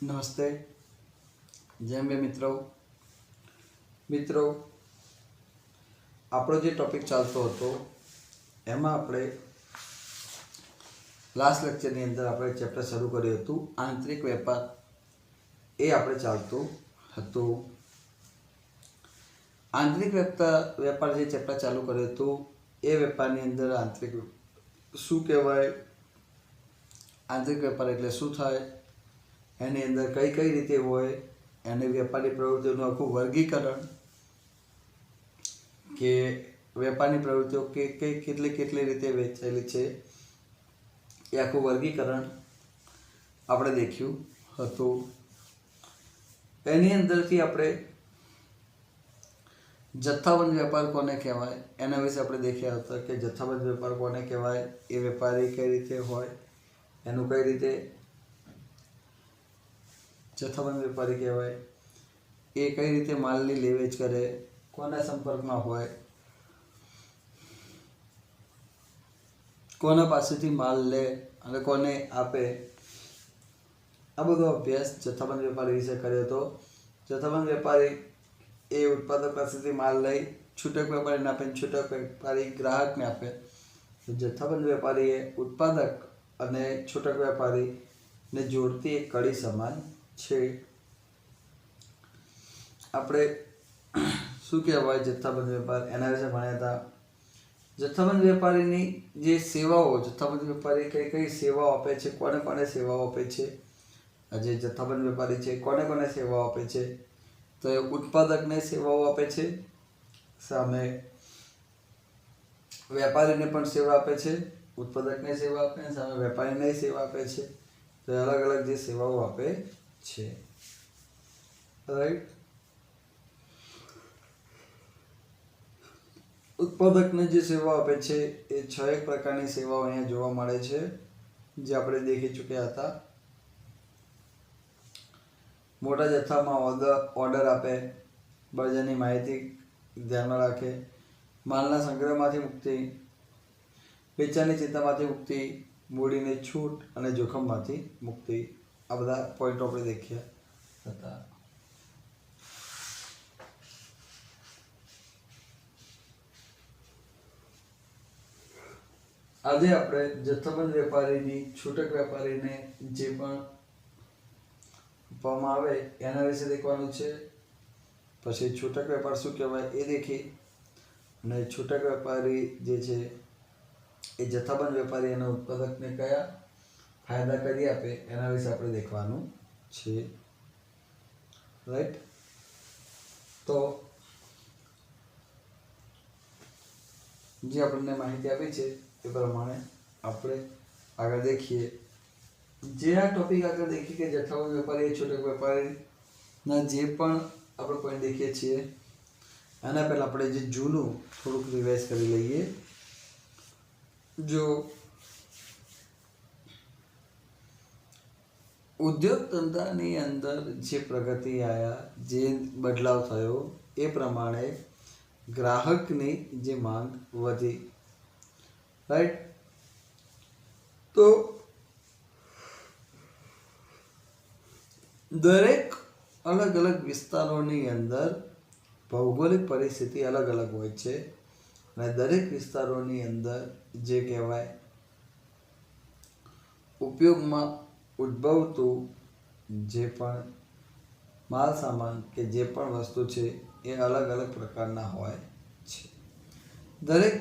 નમસ્તે. જેમ બે મિત્રો આપણો જે ટોપિક ચાલતો હતો એમાં આપણે લાસ્ટ લેક્ચરની અંદર આપણે ચેપ્ટર શરૂ કર્યું હતું આંતરિક વેપાર. એ આપણે ચાલતું હતું. આંતરિક વેપાર જે ચેપ્ટર ચાલુ કર્યું હતું એ વેપારની અંદર આંતરિક શું કહેવાય, આંતરિક વેપાર એટલે શું થાય, એની અંદર કઈ કઈ રીતે હોય, એને વેપારી પ્રવૃત્તિઓનું આખું વર્ગીકરણ, કે વેપારની પ્રવૃત્તિઓ કેટલી રીતે વહેંચાયેલી છે એ આખું વર્ગીકરણ આપણે દેખ્યું હતું. એની અંદરથી આપણે જથ્થાબંધ વેપાર કોને કહેવાય એના વિશે આપણે દેખ્યા હતા કે જથ્થાબંધ વેપાર કોને કહેવાય, એ વેપારી કઈ રીતે હોય, એનું કઈ રીતે જથ્થાબંધ વેપારી કહેવાય, એ કઈ રીતે માલની લેવેચ કરે, કોના સંપર્કમાં હોય, કોના પાસેથી માલ લે અને કોને આપે, આ બધો અભ્યાસ જથ્થાબંધ વેપારી વિશે કર્યો હતો. જથ્થાબંધ વેપારી એ ઉત્પાદક પાસેથી માલ લઈ છૂટક વેપારીને આપે, છૂટક વેપારી ગ્રાહકને આપે. જથ્થાબંધ વેપારી એ ઉત્પાદક અને છૂટક વેપારીને જોડતી એક કડી સમાન છે. આપણે શું કહેવાય જથ્થાબંધ વેપાર એના વિશે ભણ્યા હતા. જથ્થાબંધ વેપારીની જે સેવાઓ, જથ્થાબંધ વેપારી કઈ કઈ સેવાઓ આપે છે, કોને કોને સેવાઓ આપે છે, જે જથ્થાબંધ વેપારી છે કોને કોને સેવાઓ આપે છે, તો એ ઉત્પાદકને સેવાઓ આપે છે, સામે વેપારીને પણ સેવા આપે છે, ઉત્પાદકને સેવા આપે, સામે વેપારીને સેવા આપે છે. તો અલગ અલગ જે સેવાઓ આપે છે, રાઈટ. ઉત્પાદકને જે સેવા આપે છે એ 6 પ્રકારની સેવાઓ અહીંયા જોવા મળે છે, જે આપણે દેખી ચૂક્યા હતા. મોટા જથ્થામાં ઓર્ડર આપે, બજારની માહિતી ધ્યાનમાં રાખે, માલના સંગ્રહમાંથી મુક્તિ, વેચાણની ચિંતામાંથી મુક્તિ, મૂડીની છૂટ અને જોખમમાંથી મુક્તિ. આ બધા પોઈન્ટો આપણે દેખ્યા હતા. આજે આપણે જથ્થાબંધ વેપારીની છૂટક વેપારીને જે પણ આપવામાં આવે એના વિશે દેખવાનું છે. પછી છૂટક વેપાર શું કહેવાય એ દેખી, અને છૂટક વેપારી જે છે એ જથ્થાબંધ વેપારી અને ઉત્પાદકને કયા ફાયદા કરી આપે એના વિશે આપણે દેખવાનું છે, રાઈટ. તો જે આપણને માહિતી આપી છે એ પ્રમાણે આપણે આગળ દેખીએ. જે આ ટોપિક આગળ દેખીએ કે જથ્થાબંધ વેપારી છૂટક વેપારીના જે પણ આપણે પોઈન્ટ દેખીએ છીએ આના પહેલાં આપણે જે જૂનું થોડુંક રિવાઇઝ કરી લઈએ. જો ઉદ્યોગ ધંધાની અંદર જે પ્રગતિ આવ્યા, જે બદલાવ થયો એ પ્રમાણે ગ્રાહકની જે માંગ વધી, રાઈટ. તો દરેક અલગ અલગ વિસ્તારોની અંદર ભૌગોલિક પરિસ્થિતિ અલગ અલગ હોય છે, અને દરેક વિસ્તારોની અંદર જે કહેવાય ઉપયોગમાં ઉદ્ભવતું જે પણ માલ સામાન કે જે પણ વસ્તુ છે એ અલગ અલગ પ્રકારના હોય છે. દરેક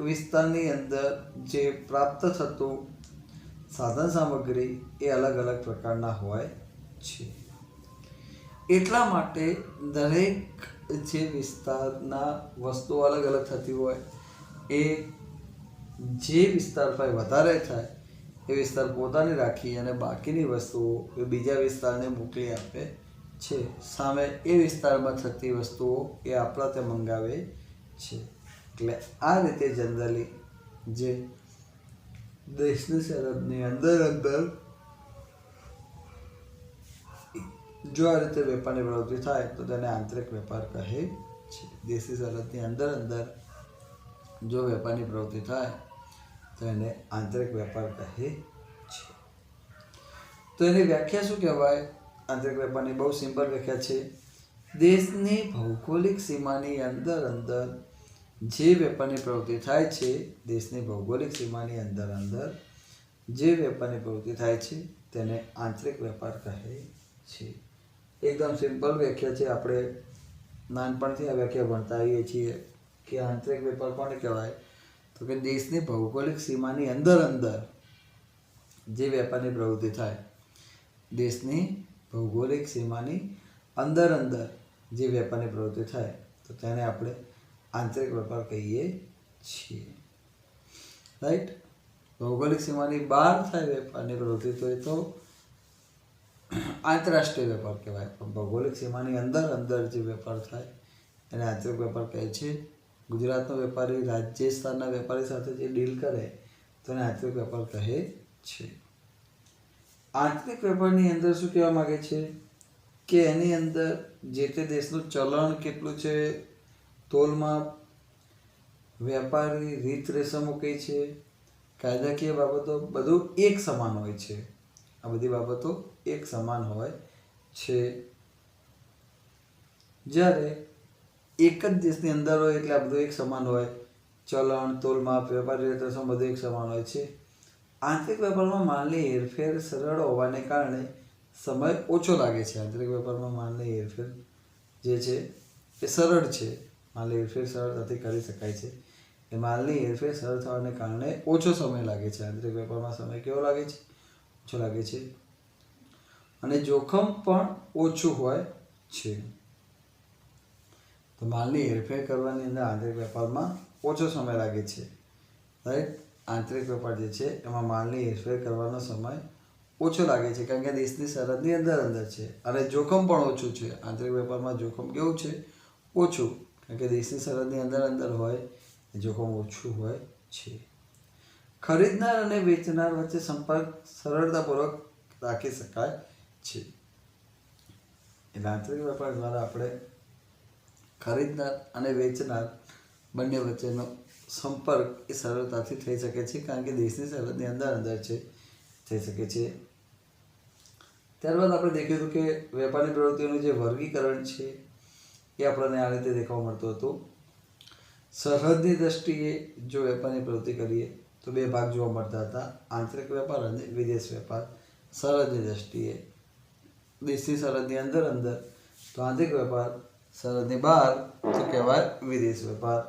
વિસ્તારની અંદર જે પ્રાપ્ત થતું સાધન સામગ્રી એ અલગ અલગ પ્રકારના હોય છે. એટલા માટે દરેક જે વિસ્તારના વસ્તુઓ અલગ અલગ થતી હોય, એ જે વિસ્તાર પર વધારે થાય એ વિસ્તાર પોતાને રાખી અને બાકીની વસ્તુઓ એ બીજા વિસ્તારને મોકલી આપે છે. સામે એ વિસ્તારમાં થતી વસ્તુઓ એ આપણા ત્યાં મંગાવે છે. એટલે આ રીતે જનરલી જે દેશની સરહદની અંદર જો આ રીતે વેપારની પ્રવૃત્તિ થાય તો તેને આંતરિક વેપાર કહે છે. દેશની સરહદની અંદર જો વેપારની પ્રવૃત્તિ થાય તો એને આંતરિક વેપાર કહે છે. તો એની વ્યાખ્યા શું કહેવાય? આંતરિક વેપારની બહુ સિમ્પલ વ્યાખ્યા છે, દેશની ભૌગોલિક સીમાની અંદર જે વેપારની પ્રવૃત્તિ થાય છે, દેશની ભૌગોલિક સીમાની અંદર જે વેપારની પ્રવૃત્તિ થાય છે તેને આંતરિક વેપાર કહે છે. એકદમ સિમ્પલ વ્યાખ્યા છે. આપણે નાનપણથી આ વ્યાખ્યા ભણતા આવીએ છીએ કે આંતરિક વેપાર કોને કહેવાય, તો કે દેશની ભૌગોલિક સીમાની અંદર જે વેપારની પ્રવૃત્તિ થાય, દેશની ભૌગોલિક સીમાની અંદર જે વેપારની પ્રવૃત્તિ થાય તો તેને આપણે આંતરિક વેપાર કહીએ છીએ. રાઈટ. ભૌગોલિક સીમાની બહાર થાય વેપારની પ્રવૃત્તિ તો એ તો આંતરરાષ્ટ્રીય વેપાર કહેવાય, પણ ભૌગોલિક સીમાની અંદર જે વેપાર થાય એને આંતરિક વેપાર કહે છે. ગુજરાતનો વેપારી રાજસ્થાનના વેપારી સાથે જે ડીલ કરે તો એને આંતરિક વેપાર કહે છે. આંતરિક વેપારની અંદર શું કહેવા માગે છે કે એની અંદર જે તે દેશનું ચલણ કેટલું છે, તોલમાપ, વેપારી રીત રેશમો કઈ છે, કાયદાકીય બાબતો બધું એક સમાન હોય છે. આ બધી બાબતો એક સમાન હોય છે. જ્યારે એક જ દેશની અંદર હોય એટલે આ બધું એક સમાન હોય, ચલણ, તોલમાપ, વેપારી રીત રેશમ બધું એક સમાન હોય છે. આંતરિક વેપારમાં માલની હેરફેર સરળ હોવાને કારણે સમય ઓછો લાગે છે. આંતરિક વેપારમાં માલની હેરફેર જે છે એ સરળ છે, માલની હેરફેર સરળતાથી કરી શકાય છે. એ માલની હેરફેર સરળ થવાને કારણે ઓછો સમય લાગે છે. આંતરિક વેપારમાં સમય કેવો લાગે છે? ઓછો લાગે છે. અને જોખમ પણ ઓછું હોય છે. તો માલની હેરફેર કરવાની અંદર આંતરિક વેપારમાં ઓછો સમય લાગે છે. રાઈટ. આંતરિક વેપાર જે છે એમાં માલની હેરફેર કરવાનો સમય ઓછો લાગે છે, કારણ કે દેશની સરહદની અંદર છે, અને જોખમ પણ ઓછું છે. આંતરિક વેપારમાં જોખમ કેવું છે? ઓછું, કારણ કે દેશની સરહદની અંદર હોય જોખમ ઓછું હોય છે. ખરીદનાર અને વેચનાર વચ્ચે સંપર્ક સરળતાપૂર્વક રાખી શકાય છે. એટલે આંતરિક વેપાર દ્વારા આપણે ખરીદનાર અને વેચનાર બંને વચ્ચેનો સંપર્ક એ સરળતાથી થઈ શકે છે, કારણ કે દેશની સરહદની અંદર છે, થઈ શકે છે. ત્યારબાદ આપણે દેખ્યું હતું કે વેપારની પ્રવૃત્તિઓનું જે વર્ગીકરણ છે એ આપણને આ રીતે દેખવા મળતું હતું. સરહદની દ્રષ્ટિએ જો વેપારની પ્રવૃત્તિ કરીએ તો બે ભાગ જોવા મળતા હતા, આંતરિક વેપાર અને વિદેશ વેપાર. સરહદની દ્રષ્ટિએ દેશની સરહદની અંદર તો આંતરિક વેપાર, સરહદની બહાર તો કહેવાય વિદેશ વેપાર.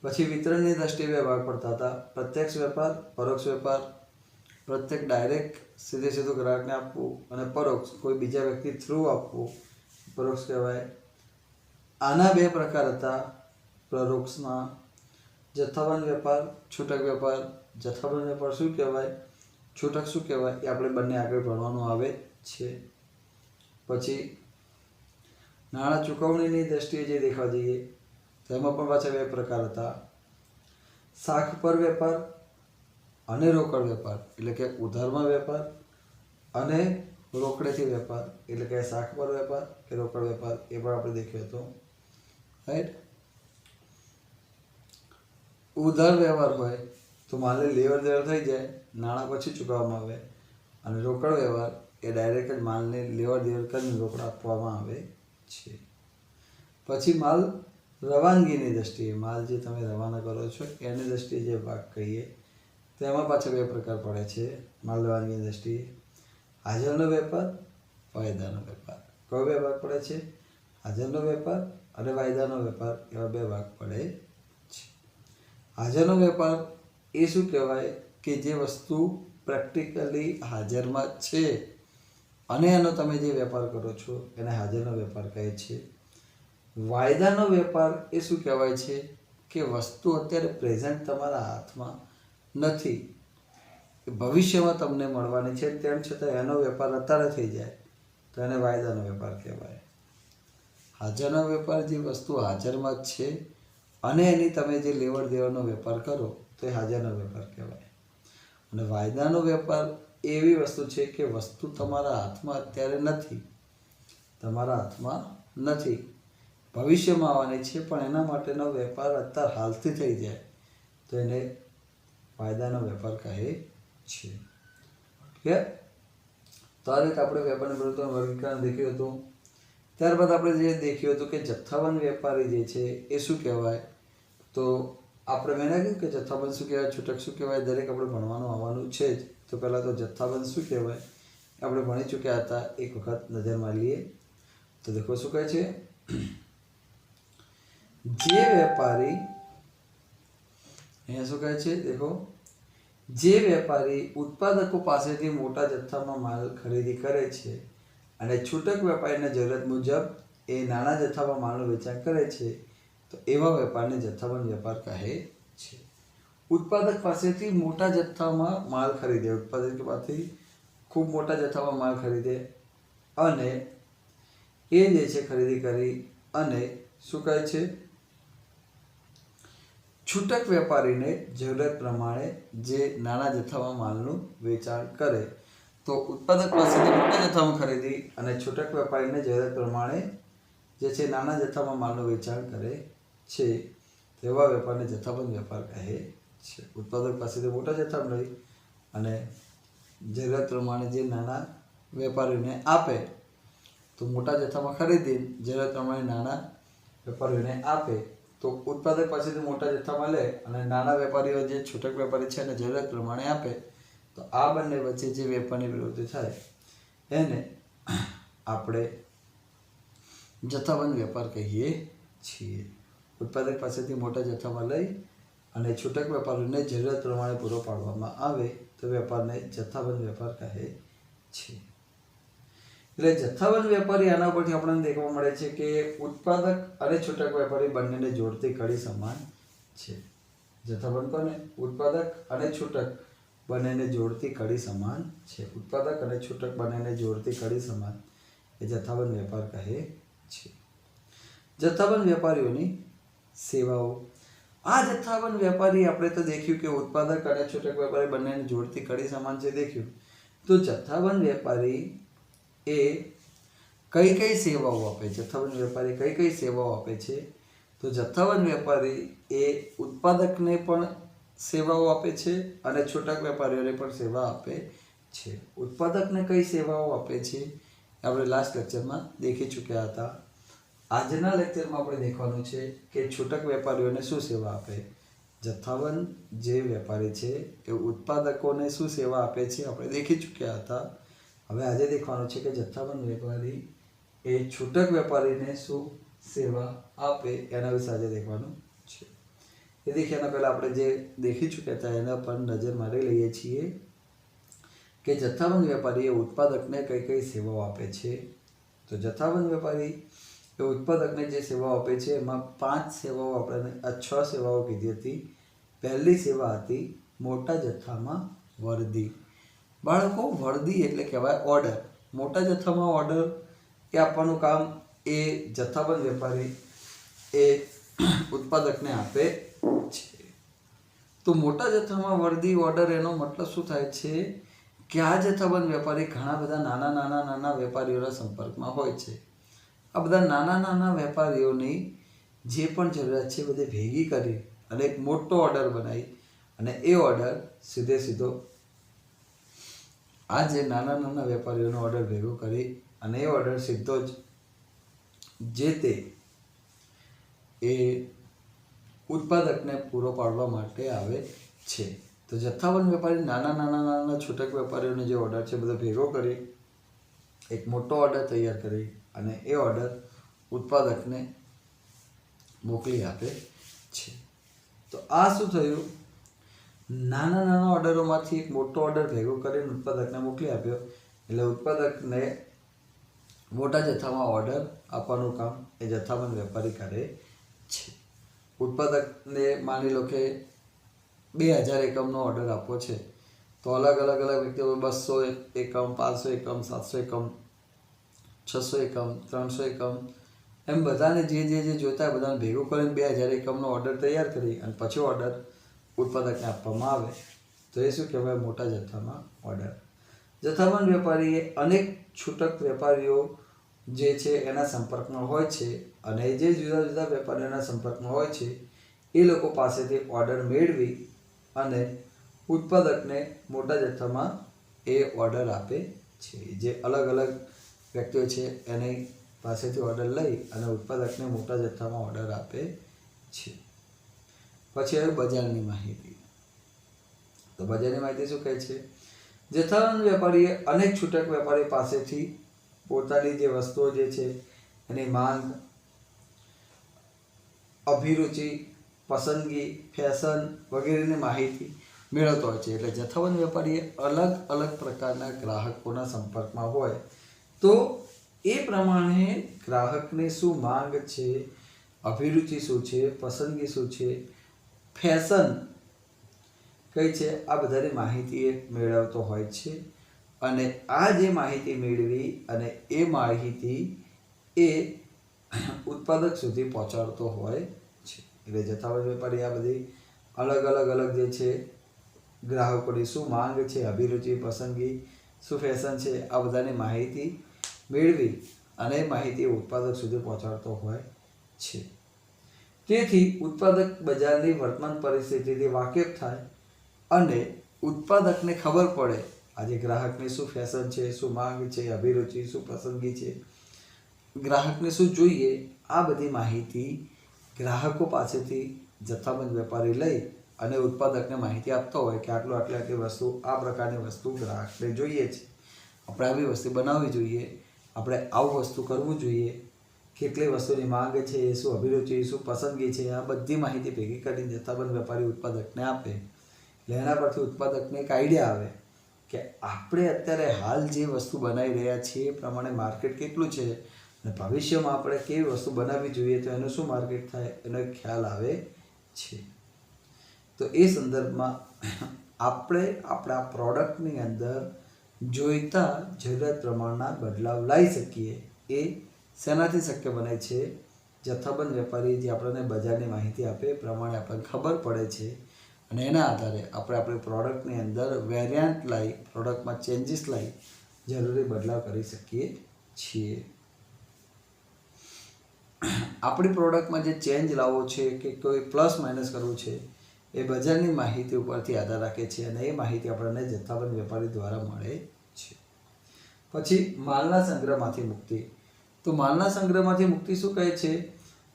પછી વિતરણની દ્રષ્ટિએ બે ભાગ પડતા હતા, પ્રત્યક્ષ વેપાર, પરોક્ષ વેપાર. પ્રત્યક્ષ ડાયરેક્ટ સીધું ગ્રાહકને આપવું, અને પરોક્ષ કોઈ બીજા વ્યક્તિ થ્રુ આપવું, પરોક્ષ કહેવાય. આના બે પ્રકાર હતા પરોક્ષના, જથ્થાબંધ વેપાર, છૂટક વેપાર. જથ્થાબંધ વેપાર શું કહેવાય, છૂટક શું કહેવાય એ આપણે બંને આગળ ભણવાનું આવે છે. પછી નાણાં ચૂકવણીની દ્રષ્ટિએ જે દેખવા જઈએ તો એમાં પણ પાછા બે પ્રકાર હતા, શાખ પર વેપાર અને રોકડ વેપાર. એટલે કે ઉધારમાં વેપાર અને રોકડેથી વેપાર, એટલે કે શાખ પર વેપાર કે રોકડ વેપાર, એ પણ આપણે દેખ્યો હતો. રાઈટ. ઉધાર વ્યવહાર હોય તો માલની લેવડ દેવડ થઈ જાય, નાણાં પછી ચૂકવવામાં આવે. અને રોકડ વ્યવહાર એ ડાયરેક્ટ જ માલને લેવડ દેવડ કરીને રોકડા આપવામાં આવે છે. પછી માલ રવાનગીની દ્રષ્ટિએ, માલ જે તમે રવાના કરો છો એની દ્રષ્ટિએ જે ભાગ કહીએ તો એમાં પાછા બે પ્રકાર પડે છે માલ રવાનગીની દ્રષ્ટિએ, હાજરનો વેપાર, વાયદાનો વેપાર. કયો બે ભાગ પડે છે? હાજરનો વેપાર અને વાયદાનો વેપાર, એવા બે ભાગ પડે છે. હાજરનો વેપાર એ શું કહેવાય કે જે વસ્તુ પ્રેક્ટિકલી હાજરમાં છે અને એનો તમે જે વેપાર કરો છો એને હાજરનો વેપાર કહે છે. વાયદાનો વેપાર એ શું કહેવાય છે કે વસ્તુ અત્યારે પ્રેઝન્ટ તમારા હાથમાં નથી, ભવિષ્યમાં તમને મળવાની છે, તેમ છતાં એનો વેપાર અત્યારે થઈ જાય તો એને વાયદાનો વેપાર કહેવાય. હાજરનો વેપાર જે વસ્તુ હાજરમાં જ છે અને એની તમે જે લેવડ દેવડનો વેપાર કરો તો એ હાજરનો વેપાર કહેવાય. અને વાયદાનો વેપાર એવી વસ્તુ છે કે વસ્તુ તમારા હાથમાં અત્યારે નથી, તમારા હાથમાં નથી, ભવિષ્યમાં આવવાની છે, પણ એના માટેનો વેપાર અત્યારે હાલથી થઈ જાય તો એને વાયદાનો વેપાર કહે છે. કે તો આ રીતે આપણે વેપારની પ્રવૃત્તિનું વર્ગીકરણ દેખ્યું હતું. ત્યારબાદ આપણે જે દેખ્યું હતું કે જથ્થાબંધ વેપારી જે છે એ શું કહેવાય, તો આપણે મેં કીધું કે જથ્થાબંધ શું કહેવાય, છૂટક શું કહેવાય, દરેક આપણે ભણવાનું આવવાનું છે જ. તો પહેલાં તો જથ્થાબંધ શું કહેવાય આપણે ભણી ચૂક્યા હતા, એક વખત નજર મારી લઈએ. તો દેખો શું કહે છે, જે વેપારી, અહીંયા શું કહે છે દેખો, જે વેપારી ઉત્પાદકો પાસેથી મોટા જથ્થામાં માલ ખરીદી કરે છે અને છૂટક વેપારીને જરૂરત મુજબ એ નાના જથ્થામાં માલનું વેચાણ કરે છે, તો એવા વેપારને જથ્થાબંધ વેપાર કહે છે. ઉત્પાદક પાસેથી મોટા જથ્થામાં માલ ખરીદે, ઉત્પાદક પાસેથી ખૂબ મોટા જથ્થામાં માલ ખરીદે અને એ જે છે ખરીદી કરી અને શું કહે છે, છૂટક વેપારીને જરૂરત પ્રમાણે જે નાના જથ્થામાં માલનું વેચાણ કરે. તો ઉત્પાદક પાસેથી મોટા જથ્થામાં ખરીદી અને છૂટક વેપારીને જરૂરત પ્રમાણે જે છે નાના જથ્થામાં માલનું વેચાણ કરે છે, તેવા વેપારને જથ્થાબંધ વેપાર કહે છે. ઉત્પાદક પાસેથી મોટા જથ્થામાં લઈ અને જરૂરત પ્રમાણે જે નાના વેપારીને આપે, તો મોટા જથ્થામાં ખરીદી જરૂરત પ્રમાણે નાના વેપારીઓને આપે, તો ઉત્પાદક પાસેથી મોટા જથ્થામાં લે અને નાના વેપારીઓ જે છૂટક વેપારી છે એને જરૂરત પ્રમાણે આપે, તો આ બંને વચ્ચે જે વેપારની પ્રવૃત્તિ થાય એને આપણે જથ્થાબંધ વેપાર કહીએ છીએ. ઉત્પાદક પાસેથી મોટા જથ્થામાં લઈ અને છૂટક વેપારીને જરૂરત પ્રમાણે પૂરો પાડવામાં આવે તો વેપારને જથ્થાબંધ વેપાર કહે છે. એટલે જથ્થાબંધ વેપારી આના પરથી આપણને દેખવા મળે છે કે ઉત્પાદક અને છૂટક વેપારી બંનેને જોડતી કડી સમાન છે. જથ્થાબંધ કોને, ઉત્પાદક અને છૂટક બંનેને જોડતી કડી સમાન છે. ઉત્પાદક અને છૂટક બંનેને જોડતી કડી સમાન એ જથ્થાબંધ વેપાર કહે છે. જથ્થાબંધ વેપારીઓની સેવાઓ. આ જથ્થાબંધ વેપારી આપણે તો દેખ્યું કે ઉત્પાદક અને છૂટક વેપારી બંનેને જોડતી કડી સમાન છે દેખ્યું. તો જથ્થાબંધ વેપારી એ કઈ કઈ સેવાઓ આપે, જથ્થાબંધ વેપારી કઈ કઈ સેવાઓ આપે છે, તો જથ્થાબંધ વેપારી એ ઉત્પાદકને પણ સેવાઓ આપે છે અને છૂટક વેપારીઓને પણ સેવા આપે છે. ઉત્પાદકને કઈ સેવાઓ આપે છે આપણે લાસ્ટ લેક્ચરમાં દેખી ચૂક્યા હતા. આજના લેક્ચરમાં આપણે દેખવાનું છે કે છૂટક વેપારીઓને શું સેવા આપે. જથ્થાબંધ જે વેપારી છે એ ઉત્પાદકોને શું સેવા આપે છે આપણે દેખી ચૂક્યા હતા. હવે આજે દેખવાનું છે કે જથ્થાબંધ વેપારી એ છૂટક વેપારીને શું સેવા આપે એના વિશે આજે દેખવાનું છે. એ દેખ્યાના પહેલાં આપણે જે દેખી ચૂક્યા હતા એના પર નજર મારી લઈએ છીએ કે જથ્થાબંધ વેપારી એ ઉત્પાદકને કઈ કઈ સેવાઓ આપે છે. તો જથ્થાબંધ વેપારી એ ઉત્પાદકને જે સેવાઓ આપે છે એમાં 5 સેવાઓ આપણે 6 સેવાઓ કીધી હતી. પહેલી સેવા હતી મોટા જથ્થામાં વર્દી. બાળકો, વર્દી એટલે કહેવાય ઓર્ડર. મોટા જથ્થામાં ઓર્ડર એ આપવાનું કામ એ જથ્થાબંધ વેપારી એ ઉત્પાદકને આપે છે. તો મોટા જથ્થામાં વર્દી ઓર્ડર એનો મતલબ શું થાય છે કે આ જથ્થાબંધ વેપારી ઘણા બધા નાના વેપારીઓના સંપર્કમાં હોય છે. આ બધા નાના વેપારીઓની જે પણ જરૂરિયાત છે બધી ભેગી કરી અને એક મોટો ઓર્ડર બનાવી અને એ ઓર્ડર સીધો આ જે નાના વેપારીઓનો ઓર્ડર ભેગો કરી અને એ ઓર્ડર સીધો જ જે તે એ ઉત્પાદકને પૂરો પાડવા માટે આવે છે. તો જથ્થાબંધ વેપારી નાના છૂટક વેપારીઓનો જે ઓર્ડર છે બધો ભેગો કરી એક મોટો ઓર્ડર તૈયાર કરી અને એ ઓર્ડર ઉત્પાદકને મોકલી આપે છે. તો આ શું થયું, નાના ઓર્ડરોમાંથી એક મોટો ઓર્ડર ભેગો કરીને ઉત્પાદકને મોકલી આપ્યો એટલે ઉત્પાદકને મોટા જથ્થામાં ઓર્ડર આપવાનું કામ એ જથ્થાબંધ વેપારી કરે છે. ઉત્પાદકને માની લો કે 2000 એકમનો ઓર્ડર આપવો છે તો અલગ અલગ વ્યક્તિઓ 200 એકમ, 500 એકમ, 700 એકમ, 600 એકમ, 300 એકમ એમ બધાને જે જોઈતા હોય બધાને ભેગું કરીને 2000 એકમનો ઓર્ડર તૈયાર કરી અને પછી ઓર્ડર ઉત્પાદકને આપવામાં આવે તો એ શું કહેવાય, મોટા જથ્થામાં ઓર્ડર. જથ્થાબંધ વેપારીએ અનેક છૂટક વેપારીઓ જે છે એના સંપર્કમાં હોય છે અને જે જુદા વેપારીઓના સંપર્કમાં હોય છે એ લોકો પાસેથી ઓર્ડર મેળવી અને ઉત્પાદકને મોટા જથ્થામાં એ ઓર્ડર આપે છે, જે અલગ અલગ વ્યક્તિઓ છે એની પાસેથી ઓર્ડર લઈ અને ઉત્પાદકને મોટા જથ્થામાં ઓર્ડર આપે છે. પછી હવે બજારની માહિતી. તો બજારની માહિતી શું કહે છે? જથ્થાબંધ વેપારીએ અનેક છૂટક વેપારી પાસેથી પોતાની જે વસ્તુઓ જે છે એની માંગ, અભિરુચિ, પસંદગી, ફેશન વગેરેની માહિતી મેળવતો હોય છે. એટલે જથ્થાબંધ વેપારીએ અલગ અલગ પ્રકારના ગ્રાહકોના સંપર્કમાં હોય તો એ પ્રમાણે ગ્રાહકને શું માંગ છે, અભિરુચિ શું છે, પસંદગી શું છે, ફેશન કઈ છે, આ બધાની માહિતી એ મેળવતો હોય છે. અને આ જે માહિતી મેળવી અને એ માહિતી એ ઉત્પાદક સુધી પહોંચાડતો હોય છે. એટલે જથ્થાબંધ વેપારી આ બધી અલગ જે છે ગ્રાહકોની શું માંગ છે, અભિરુચિ, પસંદગી, શું ફેશન છે, આ બધાની માહિતી મેળવી અને માહિતી ઉત્પાદક સુધી પહોંચાડતો હોય છે. તેથી ઉત્પાદક બજારની વર્તમાન પરિસ્થિતિથી વાકેફ થાય અને ઉત્પાદકને ખબર પડે આજે ગ્રાહકની શું ફેશન છે, શું માંગ છે, અભિરુચિ, શું પસંદગી છે, ગ્રાહકને શું જોઈએ, આ બધી માહિતી ગ્રાહકો પાસેથી જથ્થાબંધ વેપારી લઈ અને ઉત્પાદકને માહિતી આપતો હોય કે આટલી વસ્તુ, આ પ્રકારની વસ્તુ ગ્રાહકને જોઈએ છે, આપણે આવી વસ્તુ બનાવવી જોઈએ, આપણે આવું વસ્તુ કરવું જોઈએ, કેટલી વસ્તુની માંગ છે, શું અભિરુચિ, શું પસંદગી છે, આ બધી માહિતી ભેગી કરીને જથ્થાબંધ વેપારી ઉત્પાદકને આપે. એટલે એના પરથી ઉત્પાદકને એક આઈડિયા આવે કે આપણે અત્યારે હાલ જે વસ્તુ બનાવી રહ્યા છીએ એ પ્રમાણે માર્કેટ કેટલું છે અને ભવિષ્યમાં આપણે કેવી વસ્તુ બનાવવી જોઈએ તો એનું શું માર્કેટ થાય એનો એક ખ્યાલ આવે છે. તો એ સંદર્ભમાં આપણે આપણા પ્રોડક્ટની અંદર જોઈતા જરૂરિયાત પ્રમાણના બદલાવ લાવી શકીએ. એ શેનાથી શક્ય બને છે? જથ્થાબંધ વેપારી જે આપણને બજારની માહિતી આપે એ પ્રમાણે આપણને ખબર પડે છે અને એના આધારે આપણે આપણી પ્રોડક્ટની અંદર વેરિયન્ટ લાવી, પ્રોડક્ટમાં ચેન્જીસ લાવી જરૂરી બદલાવ કરી શકીએ છીએ. આપણી પ્રોડક્ટમાં જે ચેન્જ લાવવો છે કે કોઈ પ્લસ માઇનસ કરવું છે એ બજારની માહિતી ઉપરથી આધાર રાખે છે અને એ માહિતી આપણને જથ્થાબંધ વેપારી દ્વારા મળે છે. પછી માલના સંગ્રહમાંથી મુક્તિ. તો માલના સંગ્રહમાંથી મુક્તિ શું કહે છે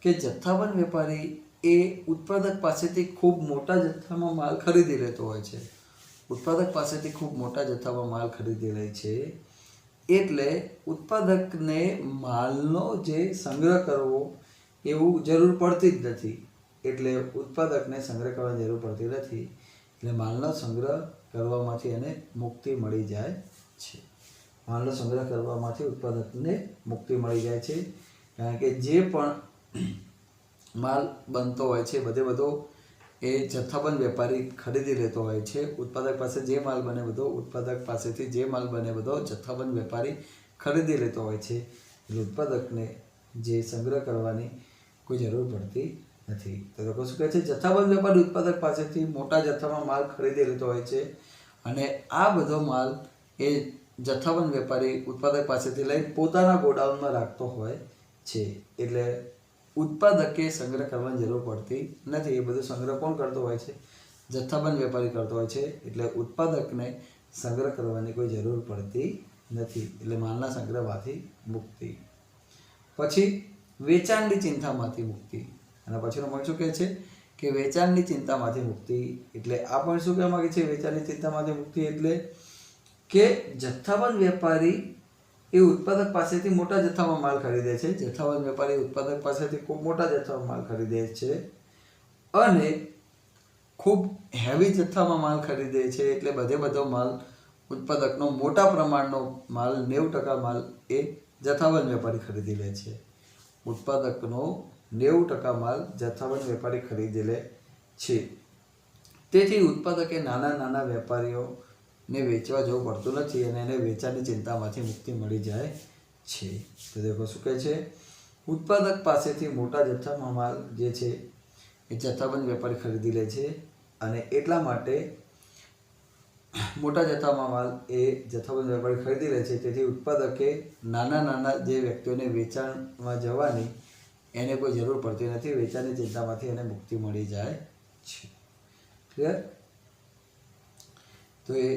કે જથ્થાબંધ વેપારી એ ઉત્પાદક પાસેથી ખૂબ મોટા જથ્થામાં માલ ખરીદી લેતો હોય છે. ઉત્પાદક પાસેથી ખૂબ મોટા જથ્થામાં માલ ખરીદી લે છે એટલે ઉત્પાદકને માલનો જે સંગ્રહ કરવો એવું જરૂર પડતી જ નથી. એટલે ઉત્પાદકને સંગ્રહ કરવાની જરૂર પડતી નથી. એટલે માલનો સંગ્રહ કરવામાંથી એને મુક્તિ મળી જાય છે. માલનો સંગ્રહ કરવામાંથી ઉત્પાદકને મુક્તિ મળી જાય છે. કારણ કે જે પણ માલ બનતો હોય છે બધો એ જથ્થાબંધ વેપારી ખરીદી લેતો હોય છે. ઉત્પાદક પાસે જે માલ બને બધો ઉત્પાદક પાસેથી જે માલ બને બધો જથ્થાબંધ વેપારી ખરીદી લેતો હોય છે. એટલે ઉત્પાદકને જે સંગ્રહ કરવાની કોઈ જરૂર પડતી નથી. તો લોકો શું કહે છે? જથ્થાબંધ વેપારી ઉત્પાદક પાસેથી મોટા જથ્થામાં માલ ખરીદી લેતો હોય છે અને આ બધો માલ એ જથ્થાબંધ વેપારી ઉત્પાદક પાસેથી લઈ પોતાના ગોડાઉનમાં રાખતો હોય છે. એટલે ઉત્પાદકે સંગ્રહ કરવાની જરૂર પડતી નથી. એ બધો સંગ્રહ કોણ કરતો હોય છે? જથ્થાબંધ વેપારી કરતો હોય છે. એટલે ઉત્પાદકને સંગ્રહ કરવાની કોઈ જરૂર પડતી નથી. એટલે માલના સંગ્રહમાંથી મુક્તિ. પછી વેચાણની ચિંતામાંથી મુક્તિ. અને પછીનો પોઈન્ટ શું કહે છે કે વેચાણની ચિંતામાંથી મુક્તિ. એટલે આ પણ શું કહેવા માંગે છે? વેચાણની ચિંતામાંથી મુક્તિ એટલે કે જથ્થાબંધ વેપારી એ ઉત્પાદક પાસેથી મોટા જથ્થામાં માલ ખરીદે છે. જથ્થાબંધ વેપારી ઉત્પાદક પાસેથી ખૂબ મોટા જથ્થામાં માલ ખરીદે છે અને ખૂબ હેવી જથ્થામાં માલ ખરીદે છે. એટલે બધો માલ ઉત્પાદકનો મોટા પ્રમાણનો માલ 90% માલ એ જથ્થાબંધ વેપારી ખરીદી લે છે. ઉત્પાદકનો 90% માલ જથ્થાબંધ વેપારી ખરીદી લે છે. તેથી ઉત્પાદકે નાના વેપારીઓને વેચવા જવું પડતું નથી અને એને વેચાણની ચિંતામાંથી મુક્તિ મળી જાય છે. તો દેખો શું કહે છે? ઉત્પાદક પાસેથી મોટા જથ્થામાં માલ જે છે એ જથ્થાબંધ વેપારી ખરીદી લે છે અને એટલા માટે મોટા જથ્થામાં માલ એ જથ્થાબંધ વેપારી ખરીદી લે છે. તેથી ઉત્પાદકે નાના જે વ્યક્તિઓને વેચાણમાં જવાની એને કોઈ જરૂર પડતી નથી. વેચાણની ચિંતામાંથી એને મુક્તિ મળી જાય છે. ક્લિયર? તો એ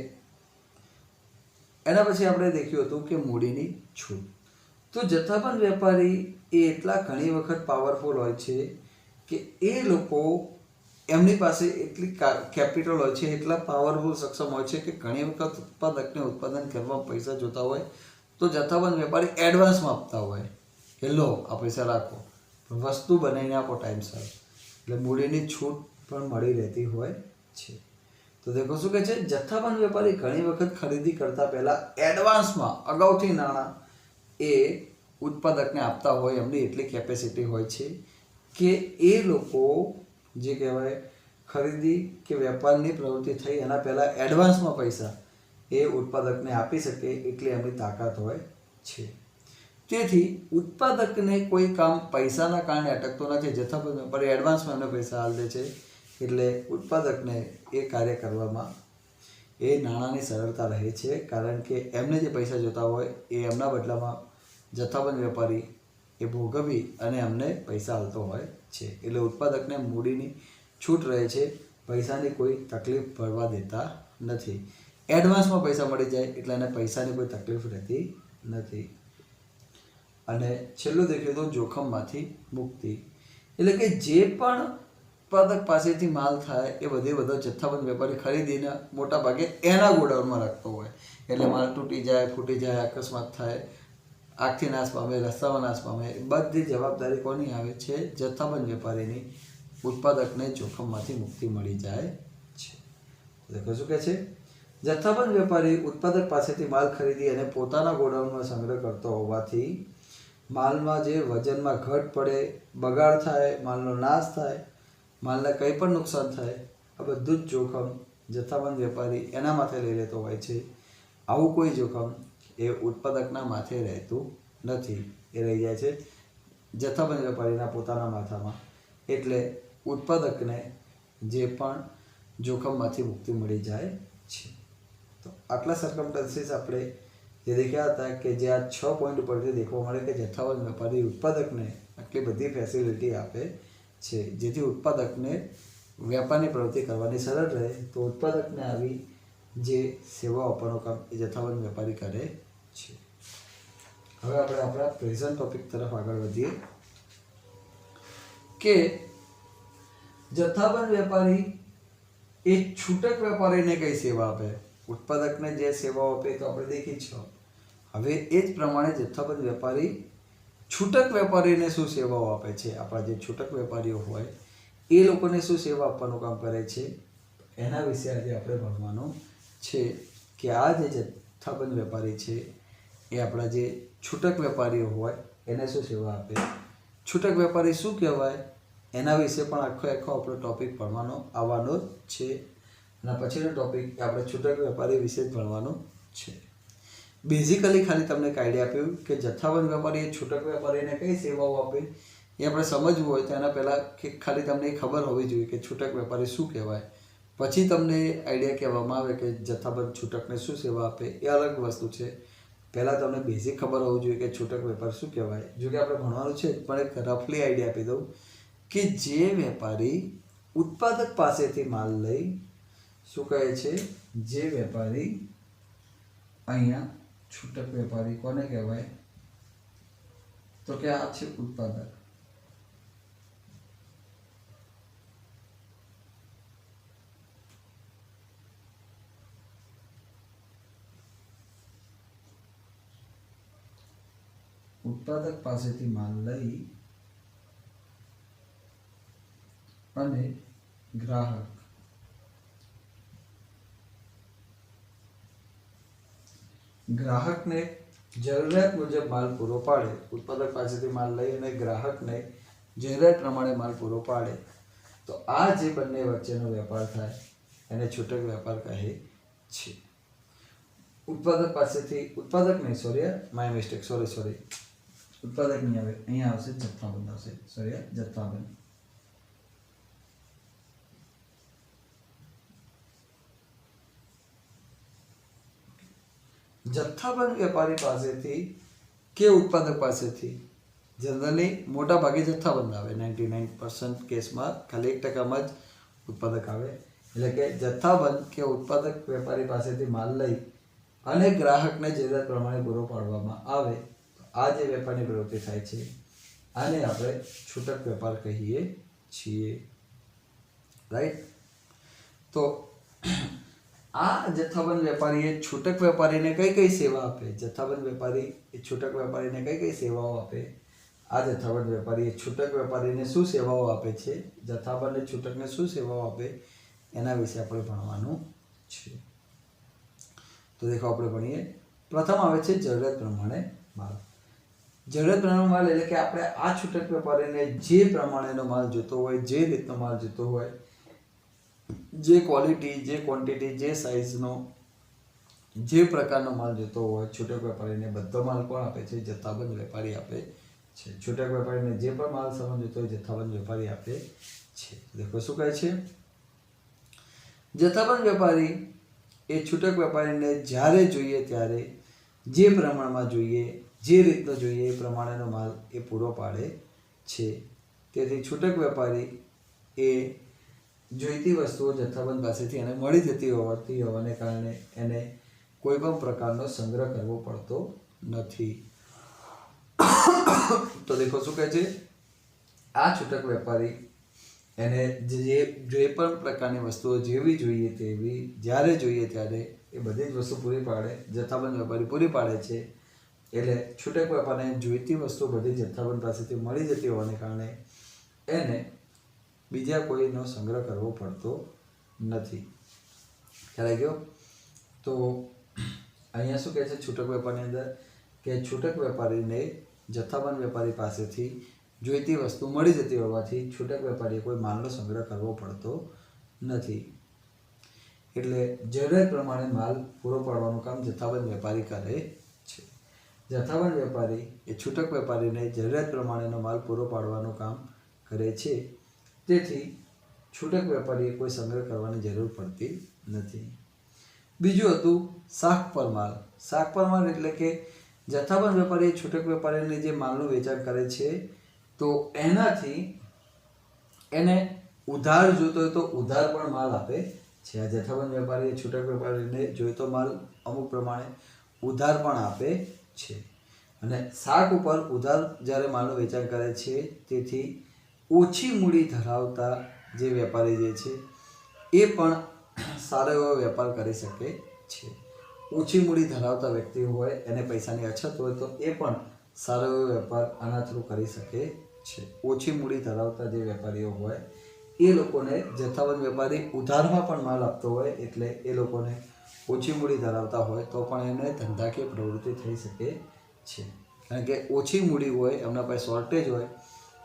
એના પછી આપણે દેખ્યું હતું કે મૂડીની છૂટ. તો જથ્થાબંધ વેપારી એ એટલા ઘણી વખત પાવરફુલ હોય છે કે એ લોકો એમની પાસે એટલી કેપિટલ હોય છે, એટલા પાવરફુલ સક્ષમ હોય છે કે ઘણી વખત ઉત્પાદકને ઉત્પાદન કરવા પૈસા જોતા હોય તો જથ્થાબંધ વેપારી એડવાન્સમાં આપતા હોય કે લો આ પૈસા રાખો, વસ્તુ બનાવીને આપો ટાઈમસર. એટલે મૂડીની છૂટ પણ મળી રહેતી હોય છે. તો દેખો શું કહે છે, જથ્થાબંધ વેપારી ઘણી વખત ખરીદી કરતાં પહેલાં એડવાન્સમાં અગાઉથી નાણાં એ ઉત્પાદકને આપતા હોય, એમની એટલી કેપેસિટી હોય છે કે એ લોકો જે કહેવાય ખરીદી કે વેપારની પ્રવૃત્તિ થઈ એના પહેલાં એડવાન્સમાં પૈસા એ ઉત્પાદકને આપી શકે એટલી એમની તાકાત હોય છે. તેથી ઉત્પાદકને કોઈ કામ પૈસાના કારણે અટકતું નથી. જથ્થાબંધ વેપારી એડવાન્સમાં એમને પૈસા આપી દે છે એટલે ઉત્પાદકને એ કાર્ય કરવામાં એ નાણાંની સરળતા રહે છે, કારણ કે એમને જે પૈસા જોતા હોય એ એમના બદલામાં જથ્થાબંધ વેપારી એ ભોગવી અને એમને પૈસા આપતો હોય છે. એટલે ઉત્પાદકને મૂડીની છૂટ રહે છે, પૈસાની કોઈ તકલીફ પડવા દેતા નથી. એડવાન્સમાં પૈસા મળી જાય એટલે એને પૈસાની કોઈ તકલીફ રહેતી નથી. અને છેલ્લું દેખ્યું તો જોખમમાંથી મુક્તિ. એટલે કે જે પણ ઉત્પાદક પાસેથી માલ થાય એ બધો જથ્થાબંધ વેપારી ખરીદીને મોટા ભાગે એના ગોડાઉનમાં રાખતો હોય. એટલે માલ તૂટી જાય, ફૂટી જાય, અકસ્માત થાય, આગથી નાશ પામે, રસ્તામાં નાશ પામે, બધી જવાબદારી કોની આવે છે? જથ્થાબંધ વેપારીની. ઉત્પાદકને જોખમમાંથી મુક્તિ મળી જાય છે. દેખો શું કહે છે, જથ્થાબંધ વેપારી ઉત્પાદક પાસેથી માલ ખરીદી અને પોતાના ગોડાઉનમાં સંગ્રહ કરતો હોવાથી માલમાં જે વજનમાં ઘટ પડે, બગાડ થાય, માલનો નાશ થાય, માલને કંઈ પણ નુકસાન થાય, આ બધું જ જોખમ જથ્થાબંધ વેપારી એના માથે લઈ લેતો હોય છે. આવું કોઈ જોખમ એ ઉત્પાદકના માથે રહેતું નથી, એ રહી જાય છે જથ્થાબંધ વેપારીના પોતાના માથામાં. એટલે ઉત્પાદકને જે પણ જોખમમાંથી મુક્તિ મળી જાય છે. તો આટલા સર્કમસ્ટન્સીસ આપણે જે દેખ્યા હતા કે જે આ 6 પોઈન્ટ ઉપરથી દેખવા મળે કે જથ્થાબંધ વેપારી ઉત્પાદકને આટલી બધી ફેસિલિટી આપે છે, જેથી ઉત્પાદકને વેપારની પ્રવૃત્તિ કરવાની સરળ રહે. તો ઉત્પાદકને આવી જે સેવાઓ આપવાનું કામ એ જથ્થાબંધ વેપારી કરે છે. હવે આપણે આપણા પ્રેઝન્ટ ટોપિક તરફ આગળ વધીએ કે જથ્થાબંધ વેપારી એ છૂટક વેપારીને કઈ સેવા આપે. ઉત્પાદકને જે સેવાઓ આપે તો આપણે દેખી જ છો. હવે એ જ પ્રમાણે જથ્થાબંધ વેપારી છૂટક વેપારીને શું સેવાઓ આપે છે. આપણા જે છૂટક વેપારીઓ હોય એ લોકોને શું સેવા આપવાનું કામ કરે છે, એના વિશે આજે આપણે ભણવાનું છે કે આ જે જથ્થાબંધ વેપારી છે એ આપણા જે છૂટક વેપારીઓ હોય એને શું સેવા આપે, છૂટક વેપારી શું કહેવાય, એના વિશે પણ આખો આપણો ટોપિક ભણવાનો આવવાનો જ છે. અને પછીનો ટોપિક આપણે છૂટક વેપારી વિશે જ ભણવાનું છે. બેઝિકલી ખાલી તમને એક આઈડિયા આપ્યું કે જથ્થાબંધ વેપારી એ છૂટક વેપારીને કઈ સેવાઓ આપે એ આપણે સમજવું હોય તો એના પહેલાં ખાલી તમને એ ખબર હોવી જોઈએ કે છૂટક વેપારી શું કહેવાય. પછી તમને આઈડિયા કહેવામાં આવે કે જથ્થાબંધ છૂટકને શું સેવા આપે, એ અલગ વસ્તુ છે. પહેલાં તમને બેઝિક ખબર હોવી જોઈએ કે છૂટક વેપાર શું કહેવાય. જો કે આપણે ભણવાનું છે પણ એક રફલી આઈડિયા આપી દઉં કે જે વેપારી ઉત્પાદક પાસેથી માલ લઈ શું કહે છે, જે વેપારી અહીંયા છૂટક વેપારી કોને કહેવાય તો કે આ છે ઉત્પાદક. ઉત્પાદક પાસેથી માલ લઈ અને ગ્રાહકને જરૂરિયાત મુજબ માલ પૂરો પાડે. ઉત્પાદક પાસેથી માલ લઈ અને ગ્રાહકને જરૂરિયાત પ્રમાણે માલ પૂરો પાડે તો આ જે બંને વચ્ચેનો વેપાર થાય એને છૂટક વેપાર કહે છે. ઉત્પાદક પાસેથી ઉત્પાદક નહીં, માય મિસ્ટેક, સોરી ઉત્પાદક નહીં આવે, અહીંયા આવશે જથ્થાબંધ આવશે, જથ્થાબંધ. જથ્થાબંધ વેપારી પાસેથી કે ઉત્પાદક પાસેથી જનરલી મોટા ભાગે જથ્થાબંધ આવે. 99% કેસમાં ખાલી 1%માં જ ઉત્પાદક આવે. એટલે કે જથ્થાબંધ કે ઉત્પાદક વેપારી પાસેથી માલ લઈ અને ગ્રાહકને જરૂરિયાત પ્રમાણે પૂરો પાડવામાં આવે તો આ જે વેપારની પ્રવૃત્તિ થાય છે આને આપણે છૂટક વેપાર કહીએ છીએ, રાઈટ. તો આ જથ્થાબંધ વેપારીએ છૂટક વેપારીને કઈ કઈ સેવા આપે? જથ્થાબંધ વેપારી એ છૂટક વેપારીને કઈ કઈ સેવાઓ આપે? આ જથ્થાબંધ વેપારી છૂટક વેપારીને શું સેવાઓ આપે છે, જથ્થાબંધ છૂટકને શું સેવાઓ આપે, એના વિશે આપણે ભણવાનું છે. તો દેખો આપણે ભણીએ. પ્રથમ આવે છે જરૂરિયાત પ્રમાણે માલ. જરૂરિયાત પ્રમાણે માલ એટલે કે આપણે આ છૂટક વેપારીને જે પ્રમાણેનો માલ જોતો હોય, જે રીતનો માલ જોતો હોય, જે ક્વોલિટી, જે ક્વોન્ટિટી, જે સાઇઝનો, જે પ્રકારનો માલ જોતો હોય, છૂટક વેપારીને બધો માલ કોણ આપે છે? જથ્થાબંધ વેપારી આપે છે. છૂટક વેપારીને જે પણ માલ સામાન જોતો હોય જથ્થાબંધ વેપારી આપે છે. દેખો શું કહે છે, જથ્થાબંધ વેપારી એ છૂટક વેપારીને જ્યારે જોઈએ ત્યારે જે પ્રમાણમાં જોઈએ, જે રીતનો જોઈએ એ પ્રમાણેનો માલ એ પૂરો પાડે છે. તેથી છૂટક વેપારી એ જોઈતી વસ્તુઓ જથ્થાબંધ પાસેથી એને મળી જતી હોવાને કારણે એને કોઈ પણ પ્રકારનો સંગ્રહ કરવો પડતો નથી. તો દેખો શું કહે છે, આ છૂટક વેપારી એને જે પણ પ્રકારની વસ્તુઓ જેવી જોઈએ તેવી જ્યારે જોઈએ ત્યારે એ બધી જ વસ્તુ પૂરી પાડે, જથ્થાબંધ વેપારી પૂરી પાડે છે. એટલે છૂટક વેપારીને જોઈતી વસ્તુ બધી જથ્થાબંધ પાસેથી મળી જતી હોવાને કારણે એને બીજા કોઈનો સંગ્રહ કરવો પડતો નથી. ખ્યાલ આવી ગયો? તો અહીંયા શું કહે છે છૂટક વેપારની અંદર કે છૂટક વેપારીને જથ્થાબંધ વેપારી પાસેથી જોઈતી વસ્તુ મળી જતી હોવાથી છૂટક વેપારીએ કોઈ માલનો સંગ્રહ કરવો પડતો નથી. એટલે જરૂરિયાત પ્રમાણે માલ પૂરો પાડવાનું કામ જથ્થાબંધ વેપારી કરે છે. જથ્થાબંધ વેપારી એ છૂટક વેપારીને જરૂરિયાત પ્રમાણેનો માલ પૂરો પાડવાનું કામ કરે છે. તેથી છૂટક વેપારીએ કોઈ સંગ્રહ કરવાની જરૂર પડતી નથી. બીજું હતું શાક પર માલ. શાક પર માલ એટલે કે જથ્થાબંધ વેપારી છૂટક વેપારીને જે માલનું વેચાણ કરે છે તો એનાથી એને ઉધાર જોતો હોય તો ઉધાર પણ માલ આપે છે. આ જથ્થાબંધ વેપારી છૂટક વેપારીને જોઈતો માલ અમુક પ્રમાણે ઉધાર પણ આપે છે. અને શાક ઉપર ઉધાર જ્યારે માલનું વેચાણ કરે છે તેથી ઓછી મૂડી ધરાવતા જે વેપારી જે છે એ પણ સારો એવો વેપાર કરી શકે છે. ઓછી મૂડી ધરાવતા વ્યક્તિ હોય, એને પૈસાની અછત હોય તો એ પણ સારો એવો વેપાર આના થ્રુ કરી શકે છે. ઓછી મૂડી ધરાવતા જે વેપારીઓ હોય એ લોકોને જથ્થાબંધ વેપારી ઉધારમાં પણ માલ આપતો હોય એટલે એ લોકોને ઓછી મૂડી ધરાવતા હોય તો પણ એને ધંધાકીય પ્રવૃત્તિ થઈ શકે છે. કારણ કે ઓછી મૂડી હોય, એમના પાસે શોર્ટેજ હોય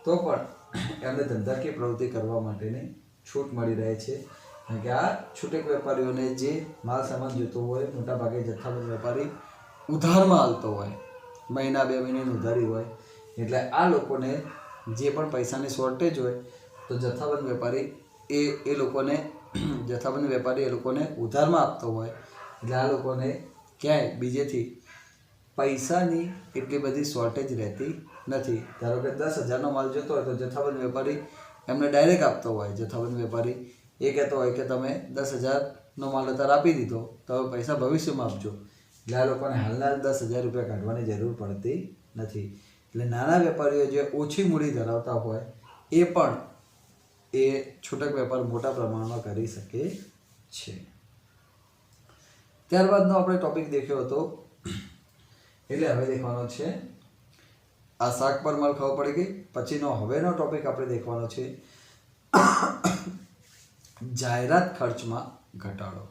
તો પણ એમને ધંધાકીય પ્રવૃત્તિ કરવા માટેની છૂટ મળી રહે છે. કારણ કે આ છૂટક વેપારીઓને જે માલ સામાન જોતો હોય મોટાભાગે જથ્થાબંધ વેપારી ઉધારમાં હાલતો હોય, મહિના 2 મહિનાની ઉધારી હોય એટલે આ લોકોને જે પણ પૈસાની શોર્ટેજ હોય તો જથ્થાબંધ વેપારી એ લોકોને જથ્થાબંધ વેપારી એ લોકોને ઉધારમાં આપતો હોય એટલે આ લોકોને ક્યાંય બીજેથી પૈસાની એટલી બધી શોર્ટેજ રહેતી નથી. ધારો કે 10,000નો માલ જોતો હોય તો જથ્થાબંધ વેપારી એમને ડાયરેક્ટ આપતો હોય. જથ્થાબંધ વેપારી એ કહેતો હોય કે તમે 10,000નો માલ અત્યારે આપી દીધો તો હવે પૈસા ભવિષ્યમાં આપજો. એટલે આ લોકોને હાલના 10,000 રૂપિયા કાઢવાની જરૂર પડતી નથી. એટલે નાના વેપારીઓ જે ઓછી મૂડી ધરાવતા હોય એ પણ એ છૂટક વેપાર મોટા પ્રમાણમાં કરી શકે છે. ત્યારબાદનો આપણે ટોપિક દેખ્યો હતો એટલે હવે દેખવાનો છે આ શાક પર માલ ખબર પડી ગઈ. પછીનો હવેનો ટોપિક આપણે દેખવાનો છે જાહેરાત ખર્ચમાં ઘટાડો.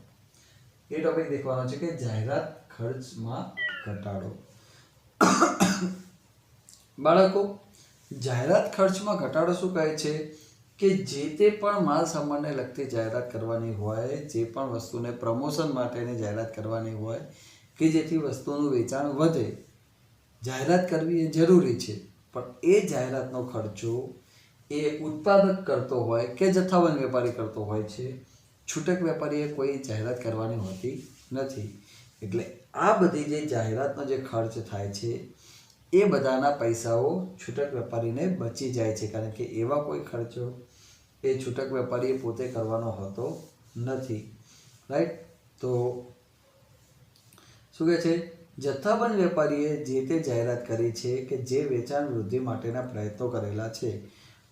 એ ટોપિક દેખવાનો છે કે જાહેરાત ખર્ચમાં ઘટાડો. બાળકો, જાહેરાત ખર્ચમાં ઘટાડો શું કહે છે કે જે તે પણ માલ સામાનને લગતી જાહેરાત કરવાની હોય, જે પણ વસ્તુને પ્રમોશન માટેની જાહેરાત કરવાની હોય કે જેથી વસ્તુનું વેચાણ વધે, જાહેરાત કરવી એ જરૂરી છે. પણ એ જાહેરાતનો ખર્ચો એ ઉત્પાદક કરતો હોય કે જથ્થાબંધ વેપારી કરતો હોય છે. છૂટક વેપારીએ કોઈ જાહેરાત કરવાની હોતી નથી. એટલે આ બધી જે જાહેરાતનો જે ખર્ચ થાય છે એ બધાના પૈસાઓ છૂટક વેપારીને બચી જાય છે. કારણ કે એવા કોઈ ખર્ચો એ છૂટક વેપારીએ પોતે કરવાનો હોતો નથી. રાઈટ? તો શું કહે છે? જથ્થાબંધ વેપારીએ જે તે જાહેરાત કરી છે કે જે વેચાણ વૃદ્ધિ માટેના પ્રયત્નો કરેલા છે,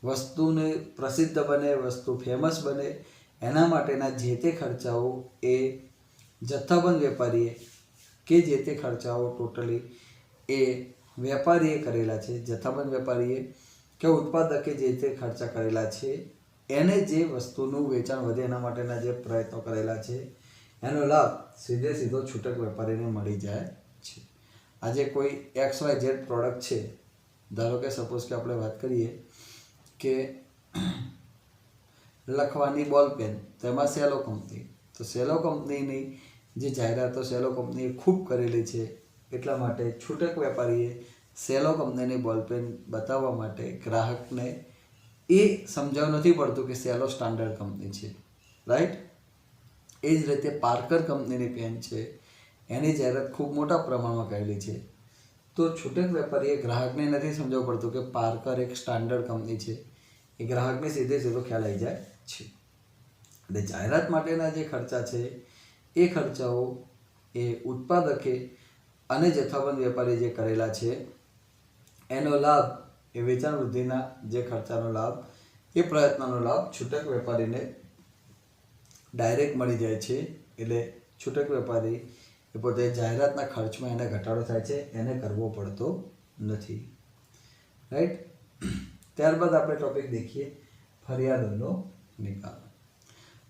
વસ્તુને પ્રસિદ્ધ બને, વસ્તુ ફેમસ બને, એના માટેના જે તે ખર્ચાઓ એ જથ્થાબંધ વેપારીએ કે જે તે ખર્ચાઓ ટોટલી એ વેપારીએ કરેલા છે. જથ્થાબંધ વેપારીએ કે ઉત્પાદકે જે તે ખર્ચા કરેલા છે, એને જે વસ્તુનું વેચાણ વધે એના માટેના જે પ્રયત્નો કરેલા છે, એનો લાભ સીધો છૂટક વેપારીને મળી જાય છે. આજે કોઈ XYZ પ્રોડક્ટ છે, ધારો કે સપોઝ કે આપણે વાત કરીએ કે લખવાની બોલ પેન, તેમાં સેલો કંપની, તો સેલો કંપનીની જે જાહેરાતો સેલો કંપનીએ ખૂબ કરેલી છે, એટલા માટે છૂટક વેપારીએ સેલો કંપનીની બોલપેન બતાવવા માટે ગ્રાહકને એ સમજાવવું નથી પડતું કે સેલો સ્ટાન્ડર્ડ કંપની છે, રાઈટ? એ જ રીતે પાર્કર કંપનીની પેન છે, એની જાહેરાત ખૂબ મોટા પ્રમાણમાં કરેલી છે, તો છૂટક વેપારીએ ગ્રાહકને નથી સમજાવવું પડતું કે પાર્કર એક સ્ટાન્ડર્ડ કંપની છે, એ ગ્રાહકને સીધો ખ્યાલ આવી જાય છે. એટલે જાહેરાત માટેના જે ખર્ચા છે એ ખર્ચાઓ એ ઉત્પાદકે અને જથ્થાબંધ વેપારી જે કરેલા છે, એનો લાભ એ વેચાણ વૃદ્ધિના જે ખર્ચાનો લાભ, એ પ્રયત્નનો લાભ છૂટક વેપારીને ડાયરેક્ટ મળી જાય છે. એટલે છૂટક વેપારી એ પોતે જાહેરાતના ખર્ચમાં એને ઘટાડો થાય છે, એને કરવો પડતો નથી, રાઈટ? ત્યારબાદ આપણે ટોપિક દેખીએ ફરિયાદોનો નિકાલ.